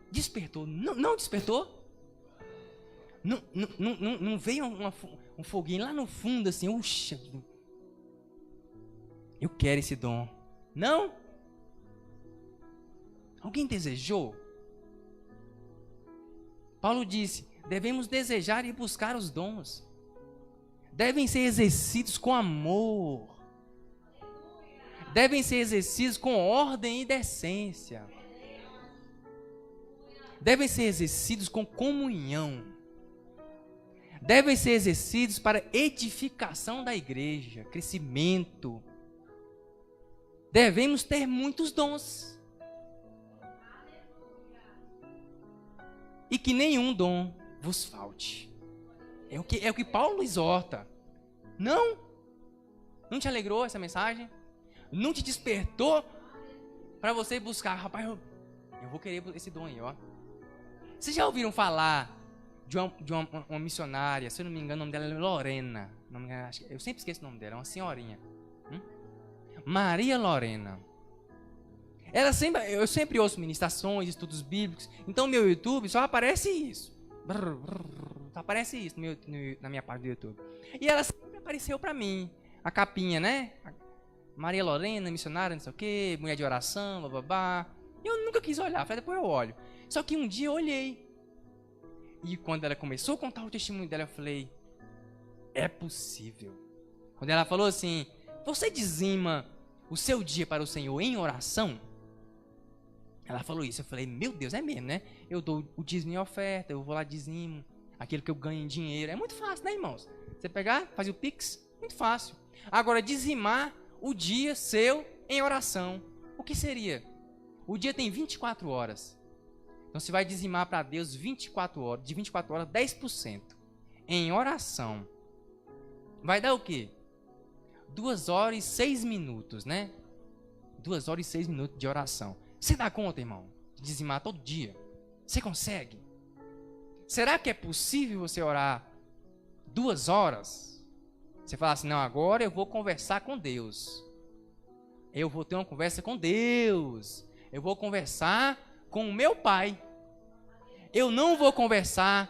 Despertou? Não despertou? Não veio um foguinho lá no fundo assim, uxa, eu quero esse dom. Não? Alguém desejou? Paulo disse, devemos desejar e buscar os dons. Devem ser exercidos com amor. Devem ser exercidos com ordem e decência. Devem ser exercidos com comunhão. Devem ser exercidos para edificação da igreja, crescimento. Devemos ter muitos dons. E que nenhum dom vos falte. É o que Paulo exorta. Não te alegrou essa mensagem? Não te despertou para você buscar? Rapaz, eu vou querer esse dom aí, ó. Vocês já ouviram falar de uma missionária, se eu não me engano, o nome dela é Lorena. Eu sempre esqueço o nome dela, é uma senhorinha. Maria Lorena. Eu sempre ouço ministrações, estudos bíblicos, então meu YouTube só aparece isso. Só aparece isso na minha parte do YouTube. E ela sempre apareceu pra mim, a capinha, né? Maria Lorena, missionária, não sei o que, mulher de oração, bababá. Eu nunca quis olhar, falei, depois eu olho. Só que um dia eu olhei. E quando ela começou a contar o testemunho dela, eu falei, é possível. Quando ela falou assim, você dizima o seu dia para o Senhor em oração? Ela falou isso, eu falei, meu Deus, é mesmo, né? Eu dou o dízimo em oferta, eu vou lá dizimo, aquilo que eu ganho em dinheiro. É muito fácil, né, irmãos? Você pegar, fazer o Pix, muito fácil. Agora, dizimar o dia seu em oração. O que seria? O dia tem 24 horas. Então você vai dizimar para Deus 24 horas, de 24 horas, 10%. Em oração. Vai dar o quê? 2 horas e 6 minutos, né? 2 horas e 6 minutos de oração. Você dá conta, irmão? De dizimar todo dia? Você consegue? Será que é possível você orar 2 horas? Você fala assim, não, agora eu vou conversar com Deus. Eu vou ter uma conversa com Deus. Eu vou conversar com o meu pai. Eu não vou conversar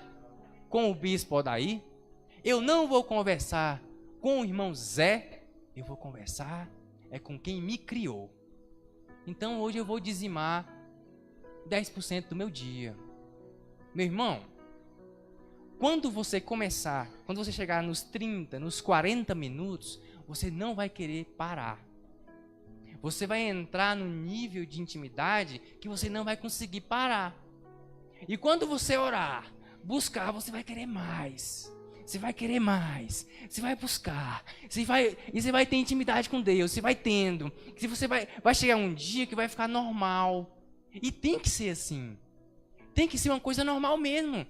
com o bispo Odaí. Eu não vou conversar com o irmão Zé. Eu vou conversar com quem me criou. Então hoje eu vou dizimar 10% do meu dia. Meu irmão, quando você começar, quando você chegar nos 30, nos 40 minutos, você não vai querer parar. Você vai entrar num nível de intimidade que você não vai conseguir parar. E quando você orar buscar, você vai querer mais. Você vai querer mais. Você vai buscar. Você vai ter intimidade com Deus. Você vai tendo. Você vai chegar um dia que vai ficar normal. E tem que ser assim. Tem que ser uma coisa normal mesmo.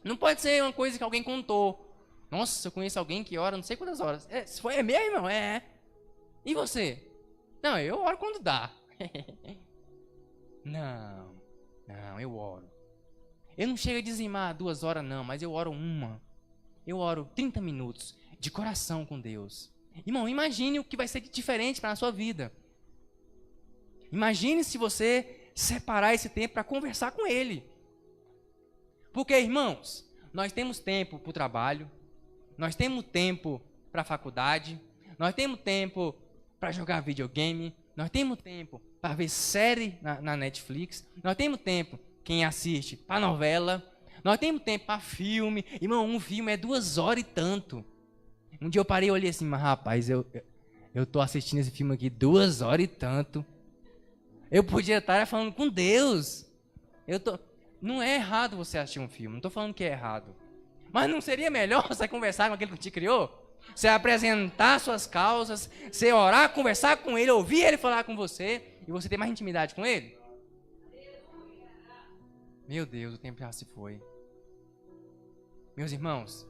Não pode ser uma coisa que alguém contou. Nossa, eu conheço alguém que ora não sei quantas horas. É mesmo, irmão? É. E você? Não, eu oro quando dá. Não, eu oro. Eu não chego a dizimar 2 horas não, mas eu oro 1. Eu oro 30 minutos de coração com Deus. Irmão, imagine o que vai ser diferente para a sua vida. Imagine se você separar esse tempo para conversar com Ele. Porque, irmãos, nós temos tempo para o trabalho, nós temos tempo para a faculdade, nós temos tempo para jogar videogame, nós temos tempo para ver série na Netflix, nós temos tempo, quem assiste, para novela, nós temos tempo para filme. Irmão, um filme é 2 horas e tanto. Um dia eu parei e olhei assim, mas rapaz, eu tô assistindo esse filme aqui 2 horas e tanto. Eu podia estar falando com Deus. Não é errado você assistir um filme, não estou falando que é errado. Mas não seria melhor você conversar com aquele que te criou? Você apresentar suas causas, você orar, conversar com ele, ouvir ele falar com você, e você ter mais intimidade com ele? Meu Deus, o tempo já se foi. Meus irmãos,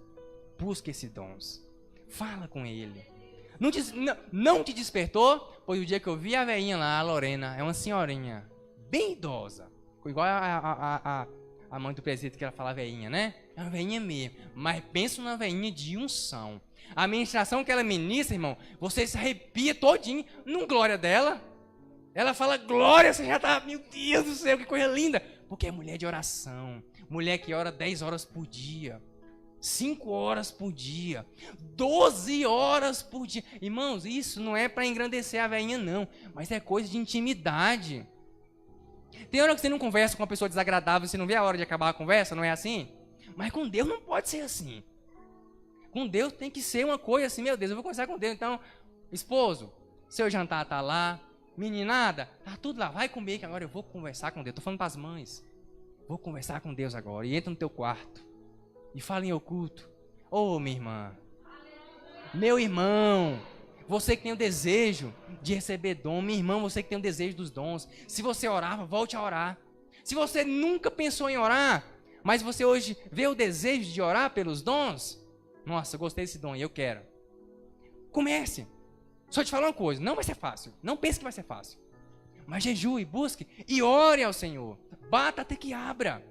busque esses dons. Fala com ele. Não te despertou? Pois o dia que eu vi a velhinha lá, a Lorena, é uma senhorinha, bem idosa. Igual a mãe do presídio que ela fala velhinha, né? É uma velhinha mesmo. Mas pensa numa velhinha de unção. A ministração que ela ministra, irmão, você se arrepia todinho num glória dela. Ela fala glória, você já tá, meu Deus do céu, que coisa linda. Porque é mulher de oração. Mulher que ora 10 horas por dia. 5 horas por dia, 12 horas por dia. Irmãos, isso não é para engrandecer a velhinha não, mas é coisa de intimidade. Tem hora que você não conversa com uma pessoa desagradável, você não vê a hora de acabar a conversa, não é assim? Mas com Deus não pode ser assim. Com Deus tem que ser uma coisa assim, meu Deus, eu vou conversar com Deus. Então, esposo, seu jantar tá lá, meninada, tá tudo lá, vai comer que agora eu vou conversar com Deus. Tô falando para as mães, vou conversar com Deus agora. E entra no teu quarto e fala em oculto. Ô, minha irmã, meu irmão, você que tem o desejo de receber dom, minha irmã, você que tem o desejo dos dons, se você orava, volte a orar. Se você nunca pensou em orar, mas você hoje vê o desejo de orar pelos dons, nossa, eu gostei desse dom e eu quero. Comece. Só te falar uma coisa, não vai ser fácil, não pense que vai ser fácil. Mas jejue, busque e ore ao Senhor. Bata até que abra.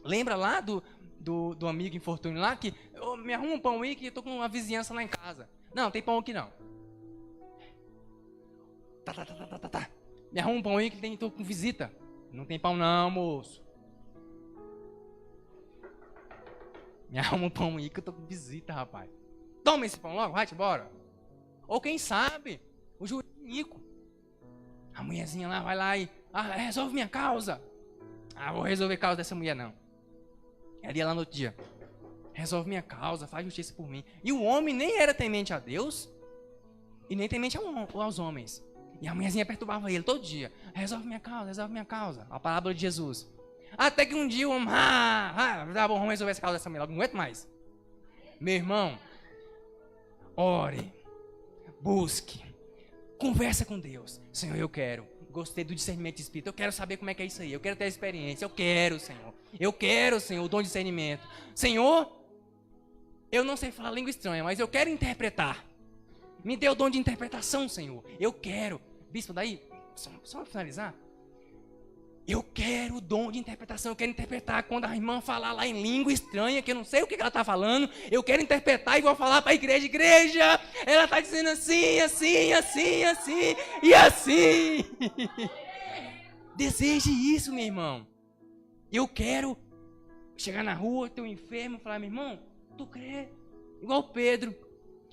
Lembra lá do amigo infortúnio lá que me arruma um pão aí que eu tô com uma vizinhança lá em casa. Não, tem pão aqui não. Tá. Me arruma um pão aí que tô com visita. Não tem pão não, moço. Me arruma um pão aí que eu tô com visita, rapaz. Toma esse pão logo, vai-te embora. Ou quem sabe, o jurídico. A mulherzinha lá vai lá e resolve minha causa. Vou resolver a causa dessa mulher não. Ela ia lá no outro dia, resolve minha causa, faz justiça por mim. E o homem nem era temente a Deus, e nem temente aos homens. E a mulherzinha perturbava ele todo dia. Resolve minha causa. A palavra de Jesus. Até que um dia o homem, tá bom, vamos resolver essa causa dessa mulher, não aguento mais. Meu irmão, ore, busque, conversa com Deus. Senhor, eu quero. Gostei do discernimento de espírito. Eu quero saber como é que é isso aí. Eu quero ter a experiência. Eu quero, Senhor. Eu quero, Senhor, o dom de discernimento. Senhor, eu não sei falar língua estranha, mas eu quero interpretar. Me dê o dom de interpretação, Senhor. Eu quero. Bispo, daí, só para finalizar. Eu quero o dom de interpretação. Eu quero interpretar quando a irmã falar lá em língua estranha, que eu não sei o que ela está falando. Eu quero interpretar e vou falar para a igreja. Igreja, ela está dizendo assim, assim, assim, assim e assim. Deseje isso, meu irmão. Eu quero chegar na rua, ter um enfermo e falar, meu irmão, tu crê? Igual Pedro.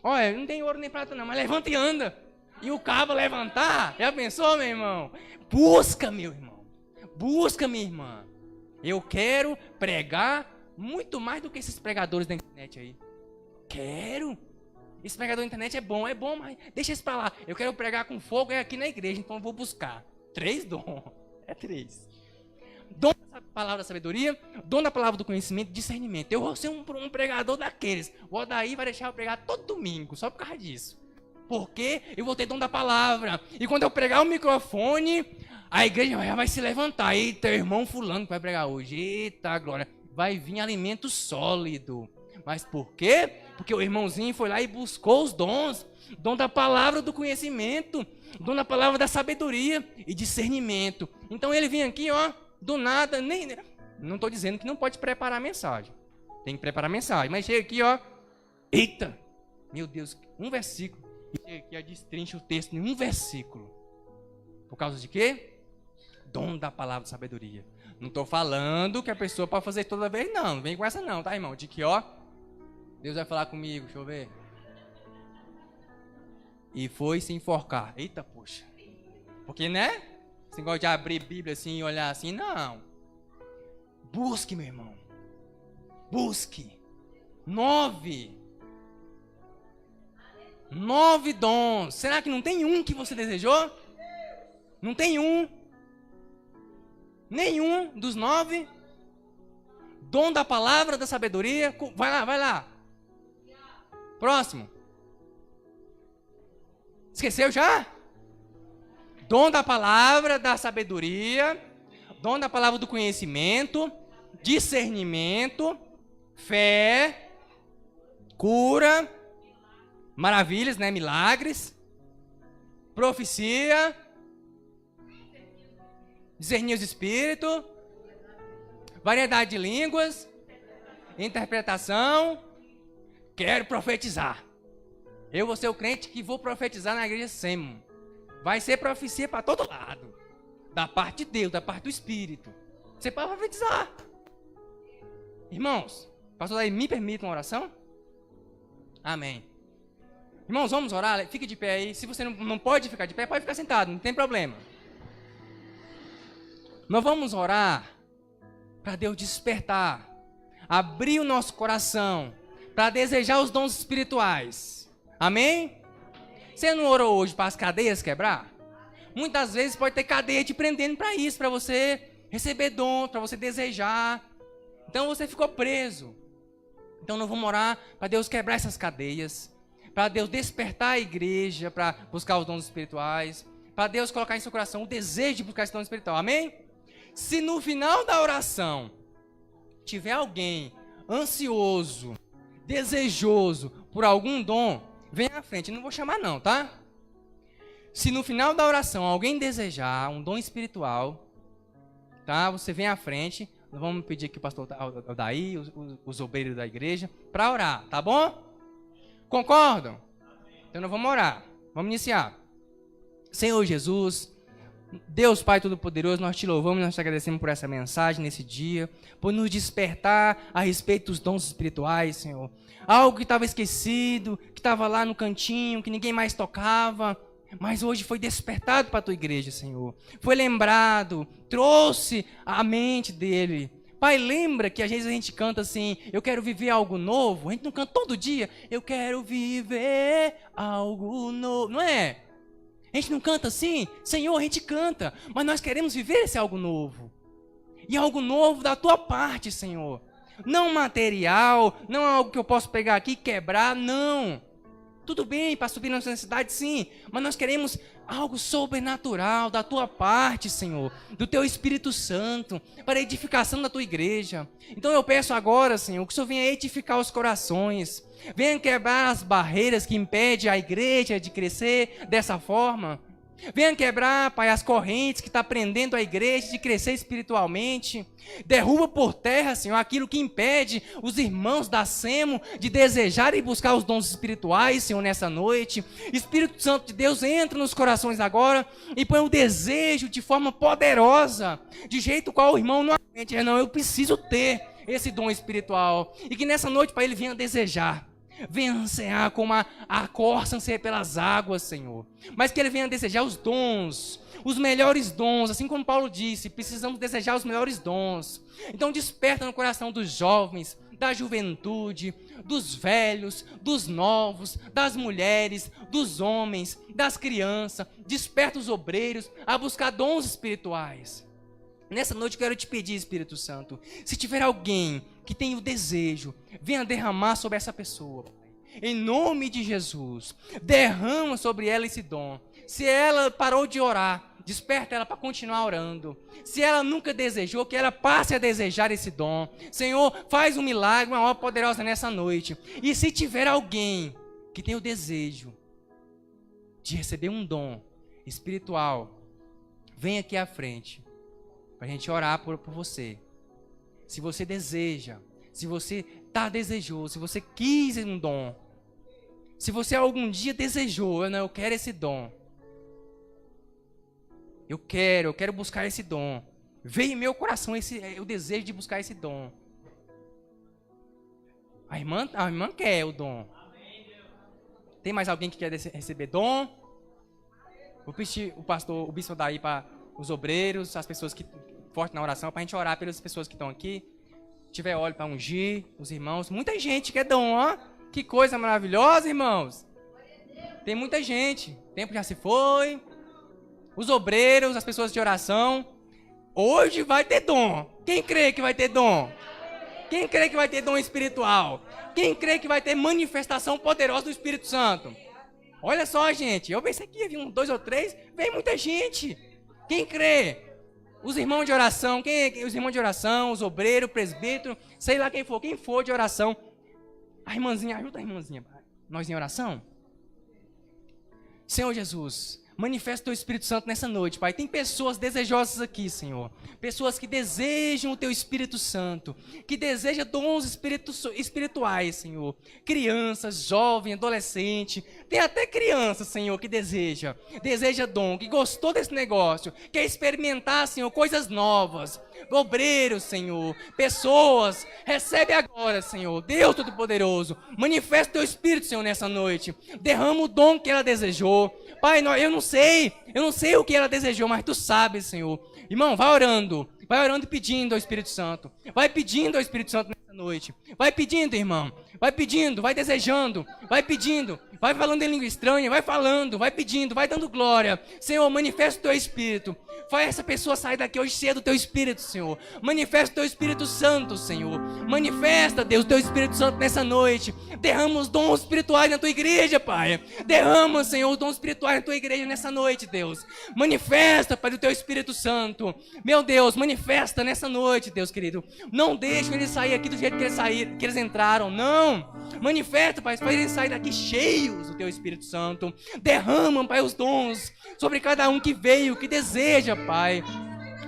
Olha, não tem ouro nem prata não, mas levanta e anda. E o cabo levantar, já pensou, meu irmão? Busca, meu irmão. Busca, minha irmã. Eu quero pregar muito mais do que esses pregadores da internet aí. Quero. Esse pregador da internet é bom, mas deixa isso pra lá. Eu quero pregar com fogo, é aqui na igreja, então eu vou buscar. 3 dons. É 3. dom da palavra da sabedoria, dom da palavra do conhecimento, discernimento. Eu vou ser um pregador daqueles. O Odaí vai deixar eu pregar todo domingo, só por causa disso. Porque eu vou ter dom da palavra. E quando eu pregar o microfone, a igreja já vai se levantar. Eita, irmão fulano que vai pregar hoje. Eita, glória. Vai vir alimento sólido. Mas por quê? Porque o irmãozinho foi lá e buscou os dons. Dom da palavra do conhecimento. Dom da palavra da sabedoria e discernimento. Então ele vem aqui, ó, do nada. Não estou dizendo que não pode preparar a mensagem. Tem que preparar a mensagem. Mas chega aqui, ó. Eita, meu Deus, um versículo. E chega aqui, ó, destrincha o texto em um versículo. Por causa de quê? Dom da palavra de sabedoria. Não estou falando que a pessoa pode fazer toda vez, não. Não vem com essa não, tá, irmão? De que, ó, Deus vai falar comigo, deixa eu ver. E foi se enforcar. Eita, poxa. Porque, né? Você gosta de abrir Bíblia assim e olhar assim? Não. Busque, meu irmão. Busque. 9 dons. Será que não tem um que você desejou? Não tem um. Nenhum dos 9. Dom da palavra da sabedoria. Vai lá, vai lá. Próximo. Esqueceu já? Dom da palavra da sabedoria. Dom da palavra do conhecimento. Discernimento. Fé. Cura. Maravilhas, né? Milagres. Profecia. Discernir os espíritos. Variedade de línguas. Interpretação. Quero profetizar. Eu vou ser o crente que vou profetizar na igreja SEM. Vai ser profecia para todo lado. Da parte de Deus, da parte do Espírito. Você pode profetizar. Irmãos, pastor aí, me permite uma oração? Amém. Irmãos, vamos orar? Fique de pé aí. Se você não pode ficar de pé, pode ficar sentado, não tem problema. Nós vamos orar para Deus despertar. Abrir o nosso coração para desejar os dons espirituais. Amém? Você não orou hoje para as cadeias quebrar? Muitas vezes pode ter cadeia te prendendo para isso, para você receber dons, para você desejar. Então você ficou preso. Então nós vamos orar para Deus quebrar essas cadeias, para Deus despertar a igreja, para buscar os dons espirituais, para Deus colocar em seu coração o desejo de buscar esse dom espiritual. Amém? Se no final da oração tiver alguém ansioso, desejoso por algum dom, vem à frente. Eu não vou chamar não, tá? Se no final da oração alguém desejar um dom espiritual, tá? Você vem à frente. Nós vamos pedir aqui o pastor Odaí, os obreiros da igreja, para orar, tá bom? Concordam? Então nós vamos orar. Vamos iniciar. Senhor Jesus, Deus Pai Todo-Poderoso, nós te louvamos e nós te agradecemos por essa mensagem nesse dia, por nos despertar a respeito dos dons espirituais, Senhor. Algo que estava esquecido, que estava lá no cantinho, que ninguém mais tocava, mas hoje foi despertado para a tua igreja, Senhor. Foi lembrado, trouxe à mente dele. Pai, lembra que às vezes a gente canta assim, eu quero viver algo novo. A gente não canta todo dia, eu quero viver algo novo, não é? A gente não canta assim? Senhor, a gente canta, mas nós queremos viver esse algo novo. E algo novo da tua parte, Senhor. Não material, não algo que eu posso pegar aqui e quebrar, não. Tudo bem, para subir nossa necessidade, sim. Mas nós queremos algo sobrenatural da tua parte, Senhor. Do teu Espírito Santo, para a edificação da tua igreja. Então eu peço agora, Senhor, que o Senhor venha edificar os corações. Venha quebrar as barreiras que impedem a igreja de crescer dessa forma. Venha quebrar, Pai, as correntes que estão prendendo a igreja de crescer espiritualmente. Derruba por terra, Senhor, aquilo que impede os irmãos da SEMO de desejar e buscar os dons espirituais, Senhor, nessa noite. Espírito Santo de Deus, entra nos corações agora e põe o desejo de forma poderosa, de jeito qual o irmão não aguente. Não, eu preciso ter esse dom espiritual. E que nessa noite, Pai, ele venha desejar. Venha ansiar como a corça anseia pelas águas, Senhor. Mas que ele venha desejar os dons, os melhores dons. Assim como Paulo disse, precisamos desejar os melhores dons. Então desperta no coração dos jovens, da juventude, dos velhos, dos novos, das mulheres, dos homens, das crianças. Desperta os obreiros a buscar dons espirituais. Nessa noite eu quero te pedir, Espírito Santo, se tiver alguém que tem o desejo, venha derramar sobre essa pessoa. Em nome de Jesus, derrama sobre ela esse dom. Se ela parou de orar, desperta ela para continuar orando. Se ela nunca desejou, que ela passe a desejar esse dom. Senhor, faz um milagre, uma obra poderosa nessa noite. E se tiver alguém que tem o desejo de receber um dom espiritual, vem aqui à frente para a gente orar por você. Se você deseja, se você está desejoso, se você quis um dom, se você algum dia desejou, eu quero esse dom. Eu quero buscar esse dom. Veio em meu coração o desejo de buscar esse dom. A irmã quer o dom. Tem mais alguém que quer receber dom? Vou pedir o bispo daí para os obreiros, as pessoas que fortes na oração, para a gente orar pelas pessoas que estão aqui. Se tiver óleo para ungir, os irmãos. Muita gente quer dom, ó. Que coisa maravilhosa, irmãos. Tem muita gente. O tempo já se foi. Os obreiros, as pessoas de oração. Hoje vai ter dom. Quem crê que vai ter dom? Quem crê que vai ter dom espiritual? Quem crê que vai ter manifestação poderosa do Espírito Santo? Olha só, gente. Eu pensei que ia vir 2 ou 3. Vem muita gente. Quem crê? Os irmãos de oração. Os irmãos de oração, os obreiros, o presbítero, sei lá quem for de oração. A irmãzinha, ajuda a irmãzinha. Nós em oração? Senhor Jesus, manifesta o teu Espírito Santo nessa noite, Pai. Tem pessoas desejosas aqui, Senhor. Pessoas que desejam o teu Espírito Santo, que desejam dons espirituais, Senhor. Crianças, jovens, adolescentes. Tem até criança, Senhor, que deseja dom, que gostou desse negócio, quer experimentar, Senhor, coisas novas. Obreiros, Senhor, pessoas, recebe agora, Senhor, Deus Todo-Poderoso, manifesta o teu Espírito, Senhor, nessa noite, derrama o dom que ela desejou. Pai, eu não sei o que ela desejou, mas tu sabes, Senhor. Irmão, vai orando e pedindo ao Espírito Santo, vai pedindo ao Espírito Santo nessa noite, vai pedindo, irmão, vai pedindo, vai desejando, vai pedindo, vai falando em língua estranha, vai falando, vai pedindo, vai dando glória. Senhor, manifesta o teu Espírito. Faz essa pessoa sair daqui hoje cedo do teu Espírito, Senhor. Manifesta o teu Espírito Santo, Senhor. Manifesta, Deus, o teu Espírito Santo nessa noite. Derrama os dons espirituais na tua igreja, Pai. Derrama, Senhor, os dons espirituais na tua igreja nessa noite, Deus. Manifesta, Pai, o teu Espírito Santo. Meu Deus, manifesta nessa noite, Deus querido. Não deixa eles sair aqui do jeito que eles entraram, não. Manifesta, Pai, para eles saírem daqui cheios do teu Espírito Santo. Derrama, Pai, os dons sobre cada um que veio, que deseja, Pai.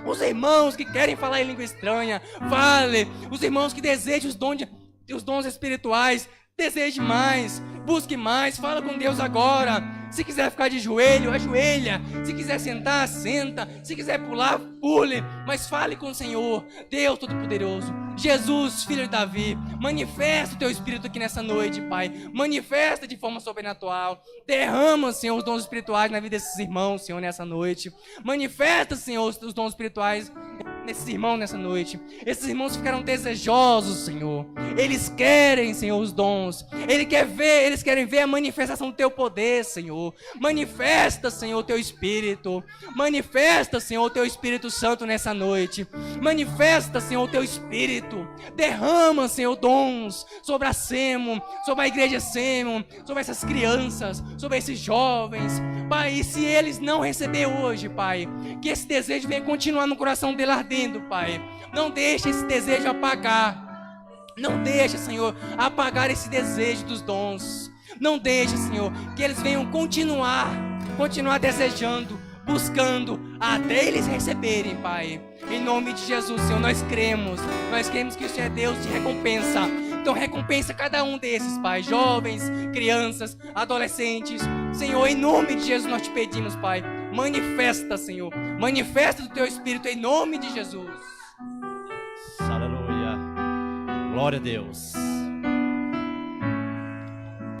Os irmãos que querem falar em língua estranha, fale. Os irmãos que desejam os dons espirituais, deseje mais, busque mais, fala com Deus agora. Se quiser ficar de joelho, ajoelha. Se quiser sentar, senta. Se quiser pular, pule. Mas fale com o Senhor, Deus Todo-Poderoso. Jesus, filho de Davi, manifesta o teu Espírito aqui nessa noite, Pai. Manifesta de forma sobrenatural. Derrama, Senhor, os dons espirituais na vida desses irmãos, Senhor, nessa noite. Manifesta, Senhor, os dons espirituais nesses irmãos nessa noite. Esses irmãos ficaram desejosos, Senhor. Eles querem, Senhor, os dons. Eles querem ver a manifestação do teu poder, Senhor. Manifesta, Senhor, o teu Espírito. Manifesta, Senhor, o teu Espírito Santo nessa noite. Manifesta, Senhor, o teu Espírito. Derrama, Senhor, dons sobre a Semo, sobre a igreja Semo, sobre essas crianças, sobre esses jovens. Pai, e se eles não receber hoje, Pai, que esse desejo venha continuar no coração dele ardendo, Pai. Não deixe esse desejo apagar. Não deixe, Senhor, apagar esse desejo dos dons. Não deixe, Senhor, que eles venham continuar desejando, buscando, até eles receberem, Pai. Em nome de Jesus, Senhor, nós cremos que o Senhor é Deus de recompensa. Então recompensa cada um desses, Pai, jovens, crianças, adolescentes. Senhor, em nome de Jesus nós te pedimos, Pai, manifesta, Senhor, manifesta do teu Espírito em nome de Jesus. Aleluia, glória a Deus.